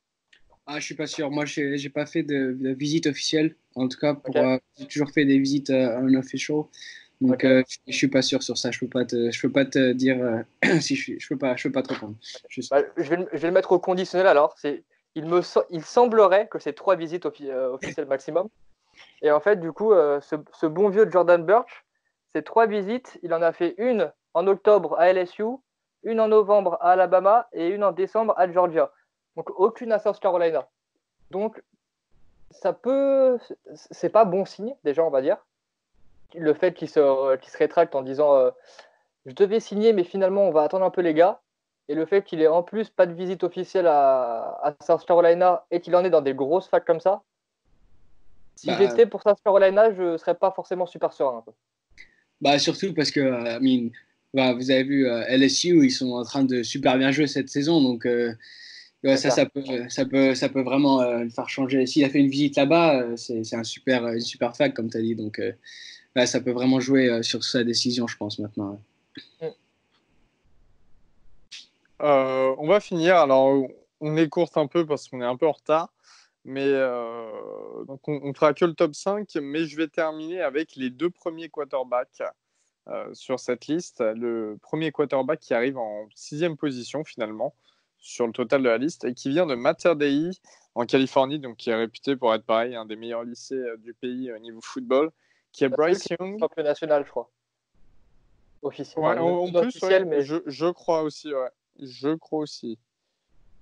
Ah, je suis pas sûr. Moi, j'ai pas fait de visite officielle. En tout cas, Ok. j'ai toujours fait des visites unofficial. Donc, Ok. je suis pas sûr sur ça. Je peux pas te dire si je peux pas te répondre. Bah, je vais le mettre au conditionnel alors. Il semblerait que c'est 3 visites officielles maximum. Et en fait, du coup, ce bon vieux Jordan Burch, ces 3 visites, il en a fait une en octobre à LSU, une en novembre à Alabama et une en décembre à Georgia. Donc aucune à South Carolina. Donc c'est pas bon signe déjà, on va dire. Le fait qu'il se rétracte en disant je devais signer, mais finalement on va attendre un peu les gars. Et le fait qu'il ait en plus pas de visite officielle à South Carolina et qu'il en est dans des grosses facs comme ça, si Bah, j'étais pour South Carolina, je serais pas forcément super serein un peu. surtout parce que, bah, vous avez vu LSU, ils sont en train de super bien jouer cette saison. Donc, ouais, C'est clair. ça peut vraiment le faire changer. S'il a fait une visite là-bas, c'est une super fac, comme tu as dit. Donc, ouais, ça peut vraiment jouer sur sa décision, je pense, maintenant. Mm. On va finir. Alors, on écourte un peu parce qu'on est un peu en retard. Mais donc on fera que le top 5. Mais je vais terminer avec les 2 premiers quarterbacks sur cette liste. Le premier quarterback qui arrive en 6e position, finalement, sur le total de la liste, et qui vient de Mater Dei, en Californie, donc qui est réputé pour être pareil, un des meilleurs lycées du pays au niveau football, qui est C'est celui qui Bryce est Young. champion national, je crois. Officiel. Ouais, Enfin, en non plus, ouais, officiel, mais je crois aussi, ouais. Je crois aussi.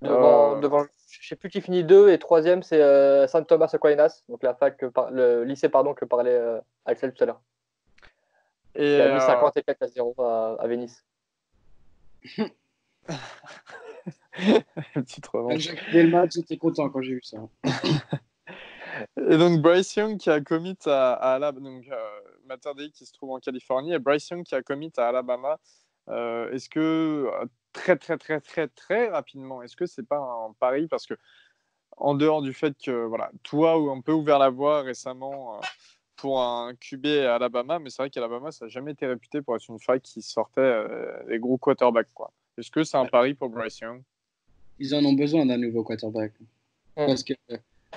devant, Euh, devant, je sais plus qui finit 2 et troisième, c'est Saint Thomas Aquinas, donc la fac le lycée pardon que parlait Axel tout à l'heure, et qui a mis 54 à 0 à Venise. petite revanche. J'ai regardé le match, j'étais content quand j'ai vu ça. Et donc Bryce Young qui a commit à Alabama, donc Mater Dei qui se trouve en Californie, et Bryce Young qui a commit à Alabama. Est-ce que très très très très très rapidement, est-ce que c'est pas un pari parce que en dehors du fait que voilà, toi ou un peu ouvert la voie récemment pour un QB à Alabama, mais c'est vrai qu'Alabama ça n'a jamais été réputé pour être une fac qui sortait des gros quarterbacks quoi. Est-ce que c'est un Ouais. pari pour Bryce Young? Ils en ont besoin d'un nouveau quarterback. Mm. Parce que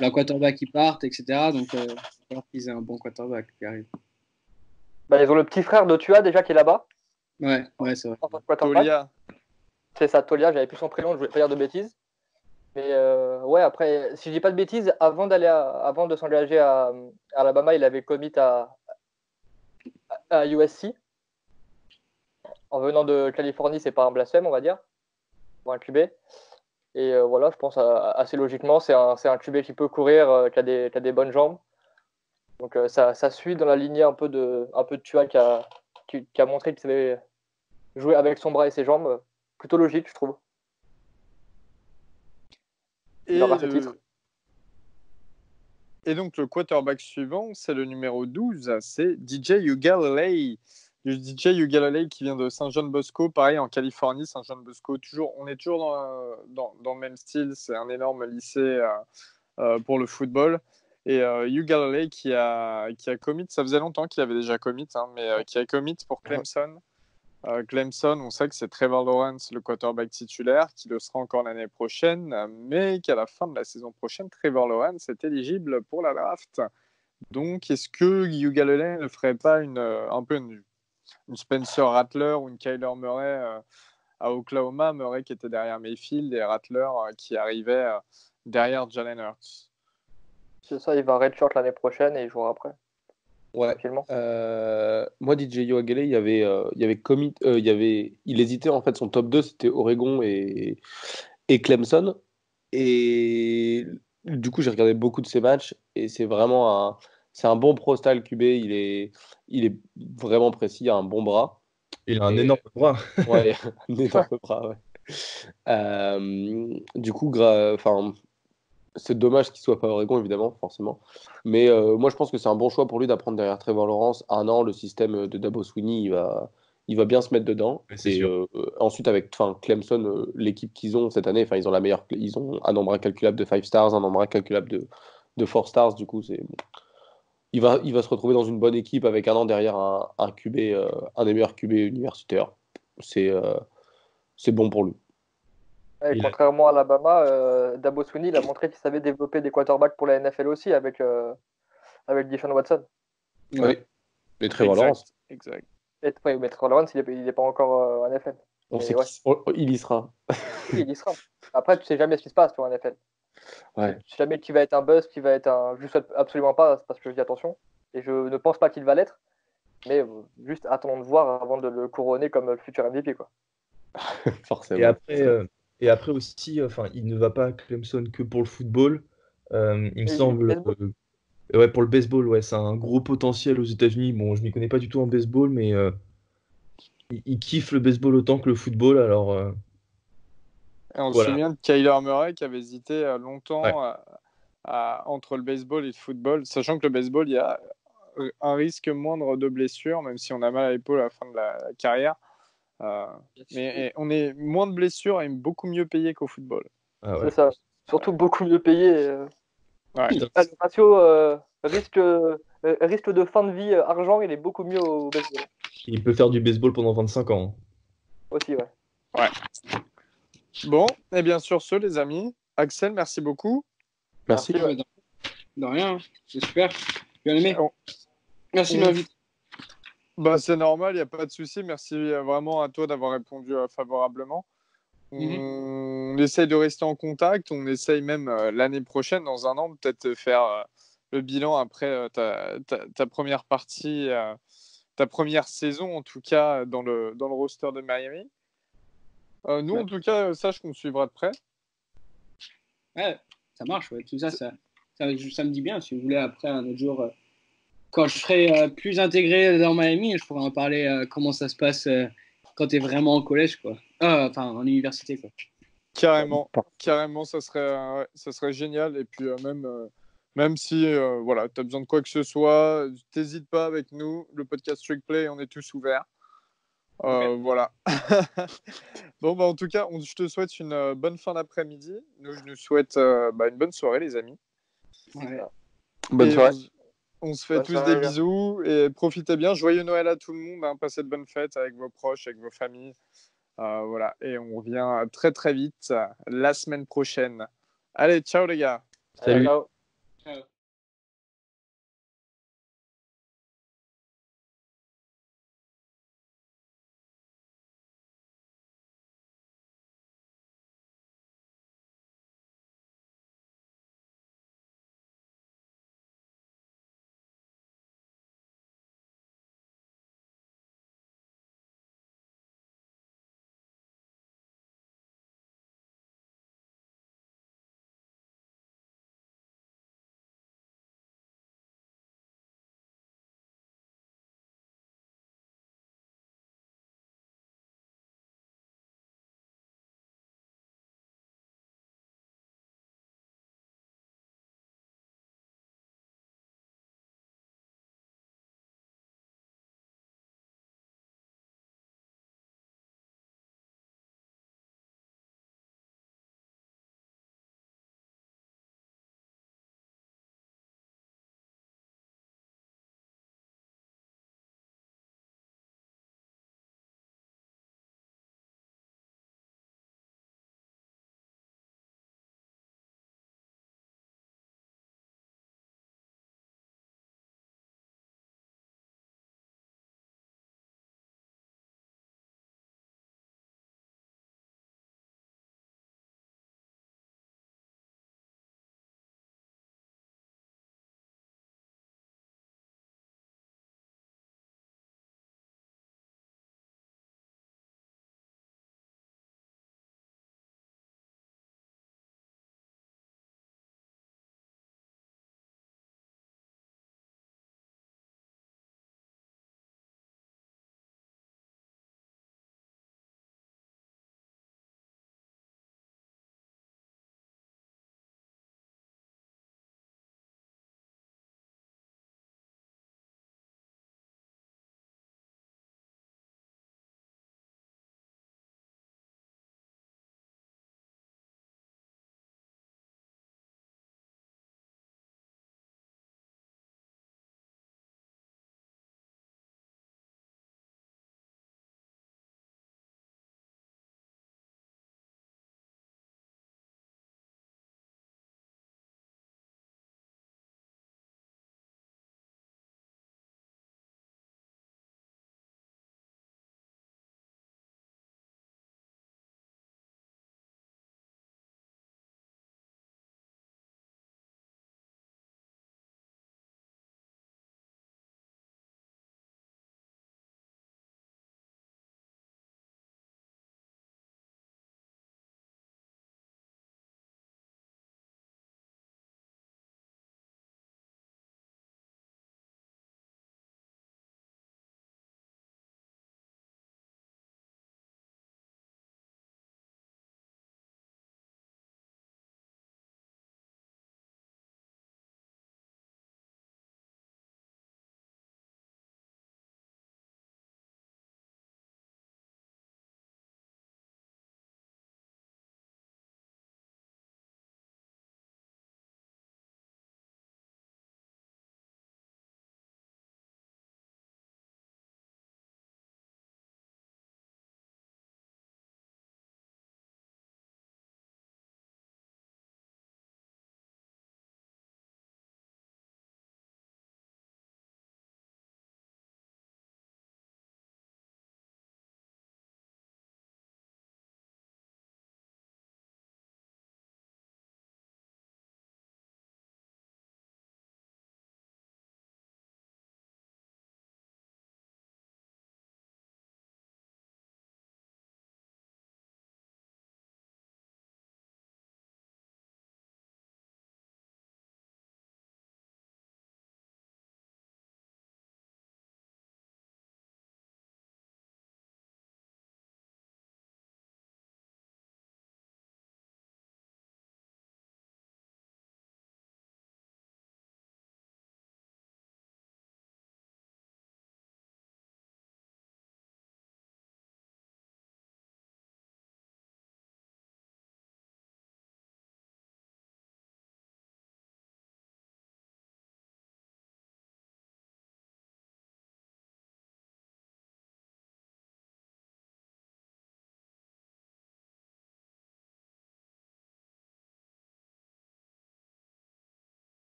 leur quarterback, ils partent, etc. Donc, il va falloir qu'ils aient un bon quarterback qui arrive. Bah, ils ont le petit frère de Tua déjà qui est là-bas, Ouais, ouais, c'est vrai. en tant que quarterback. Tolia. C'est ça, Tolia, j'avais plus son prénom, je voulais pas dire de bêtises. Mais ouais, après, si je dis pas de bêtises, avant de s'engager à Alabama, il avait commit à USC. En venant de Californie, c'est pas un blasphème, on va dire, pour un QB. Et voilà, je pense assez logiquement, c'est un QB qui peut courir, qui a des bonnes jambes. Donc ça suit dans la lignée un peu de Tua qui a montré qu'il savait jouer avec son bras et ses jambes. Plutôt logique, je trouve. Il Et aura ses titres. Et donc, le quarterback suivant, c'est le numéro 12, c'est DJ Uiagalelei. DJ Uiagalelei qui vient de Saint John Bosco, pareil en Californie. Saint John Bosco, on est toujours dans le même style, c'est un énorme lycée pour le football. Et Uiagalelei qui a commit, ça faisait longtemps qu'il avait déjà commit, hein, mais qui a commit pour Clemson. Clemson, on sait que c'est Trevor Lawrence, le quarterback titulaire, qui le sera encore l'année prochaine, mais qu'à la fin de la saison prochaine, Trevor Lawrence est éligible pour la draft. Donc, est-ce que Uiagalelei ne ferait pas un peu une Spencer Rattler ou une Kyler Murray à Oklahoma, Murray qui était derrière Mayfield et Rattler qui arrivait derrière Jalen Hurts? C'est ça, il va redshirt l'année prochaine et il jouera après, Ouais. tranquillement. Moi, DJ Uiagalelei, il hésitait en fait. Son top 2, c'était Oregon et Clemson. Et du coup, j'ai regardé beaucoup de ses matchs et c'est un bon pro style QB. Il est vraiment précis, il a un bon bras. Il a un Et énorme bras. ouais, un énorme bras, ouais. Du coup, enfin, c'est dommage qu'il soit pas à Oregon, évidemment, forcément. Mais moi, je pense que c'est un bon choix pour lui d'apprendre derrière Trevor Lawrence. Un an, le système de Dabo Swinney, il va bien se mettre dedans. Ouais, c'est Et sûr. ensuite, avec Clemson, l'équipe qu'ils ont cette année, ils ont ils ont un nombre incalculable de 5 stars, un nombre incalculable de 4 stars. Du coup, il va se retrouver dans une bonne équipe avec un an derrière un QB, un des meilleurs QB universitaires. C'est bon pour lui. Et contrairement à Alabama, Dabo Swinney il a montré qu'il savait développer des quarterbacks pour la NFL aussi avec Deshaun Watson. Oui. Et Trevor Lawrence. Exact. Et, ouais, mais Trevor Lawrence, il n'est pas encore en NFL. On Mais sait ouais. il y sera. Oui, il y sera. Après, tu sais jamais ce qui se passe sur NFL. Ouais. Tu sais jamais qui va être un buzz, qui va être un. Je ne souhaite absolument pas, parce que je dis attention. Et je ne pense pas qu'il va l'être. Mais juste attendons de voir avant de le couronner comme le futur MVP, quoi. Forcément. Et après aussi, il ne va pas à Clemson que pour le football. Il me semble. Ouais, pour le baseball, ouais, c'est un gros potentiel aux États-Unis. Bon, je m'y connais pas du tout en baseball, mais il kiffe le baseball autant que le football. Alors, Et on se voilà. souvient de Kyler Murray qui avait hésité longtemps Ouais. entre le baseball et le football, sachant que le baseball, il y a un risque moindre de blessure, même si on a mal à l'épaule à la fin de la carrière. Mais on est moins de blessures et beaucoup mieux payé qu'au football. Ah ouais. C'est ça. Surtout beaucoup mieux payé. Ouais. Le ratio risque de fin de vie argent, il est beaucoup mieux au baseball. Il peut faire du baseball pendant 25 ans. Aussi, ouais. Ouais. Bon, et bien sur ce, les amis, Axel, merci beaucoup. Merci. Ouais. De rien, c'est super. Bien aimé. Merci de On- m'inviter. Bah, c'est normal, il n'y a pas de souci. Merci vraiment à toi d'avoir répondu favorablement. On essaye de rester en contact. On essaye même l'année prochaine, dans un an, peut-être faire le bilan après ta première partie, ta première saison, en tout cas, dans le roster de Miami. Nous, Ouais. en tout cas, sache qu'on suivra de près. Ouais, ça marche, ouais. Tout ça, ça me dit bien. Si vous voulez, après, un autre jour, quand je serai plus intégré dans Miami, je pourrai en parler comment ça se passe quand tu es vraiment au collège, quoi. Enfin, en université, quoi. Carrément, ça serait génial. Et puis, même si voilà, tu as besoin de quoi que ce soit, t'hésites pas avec nous. Le podcast Trick Play, on est tous ouverts. Okay. Voilà. Bon, bah, en tout cas, je te souhaite une bonne fin d'après-midi. Je nous souhaite une bonne soirée, les amis. Ouais. Bonne soirée. On se fait Bonne tous soirée, des les gars. bisous et profitez bien. Joyeux Noël à tout le monde. Hein. Passez de bonnes fêtes avec vos proches, avec vos familles. Voilà. Et on revient très, très vite la semaine prochaine. Allez, ciao, les gars. Salut. Ciao.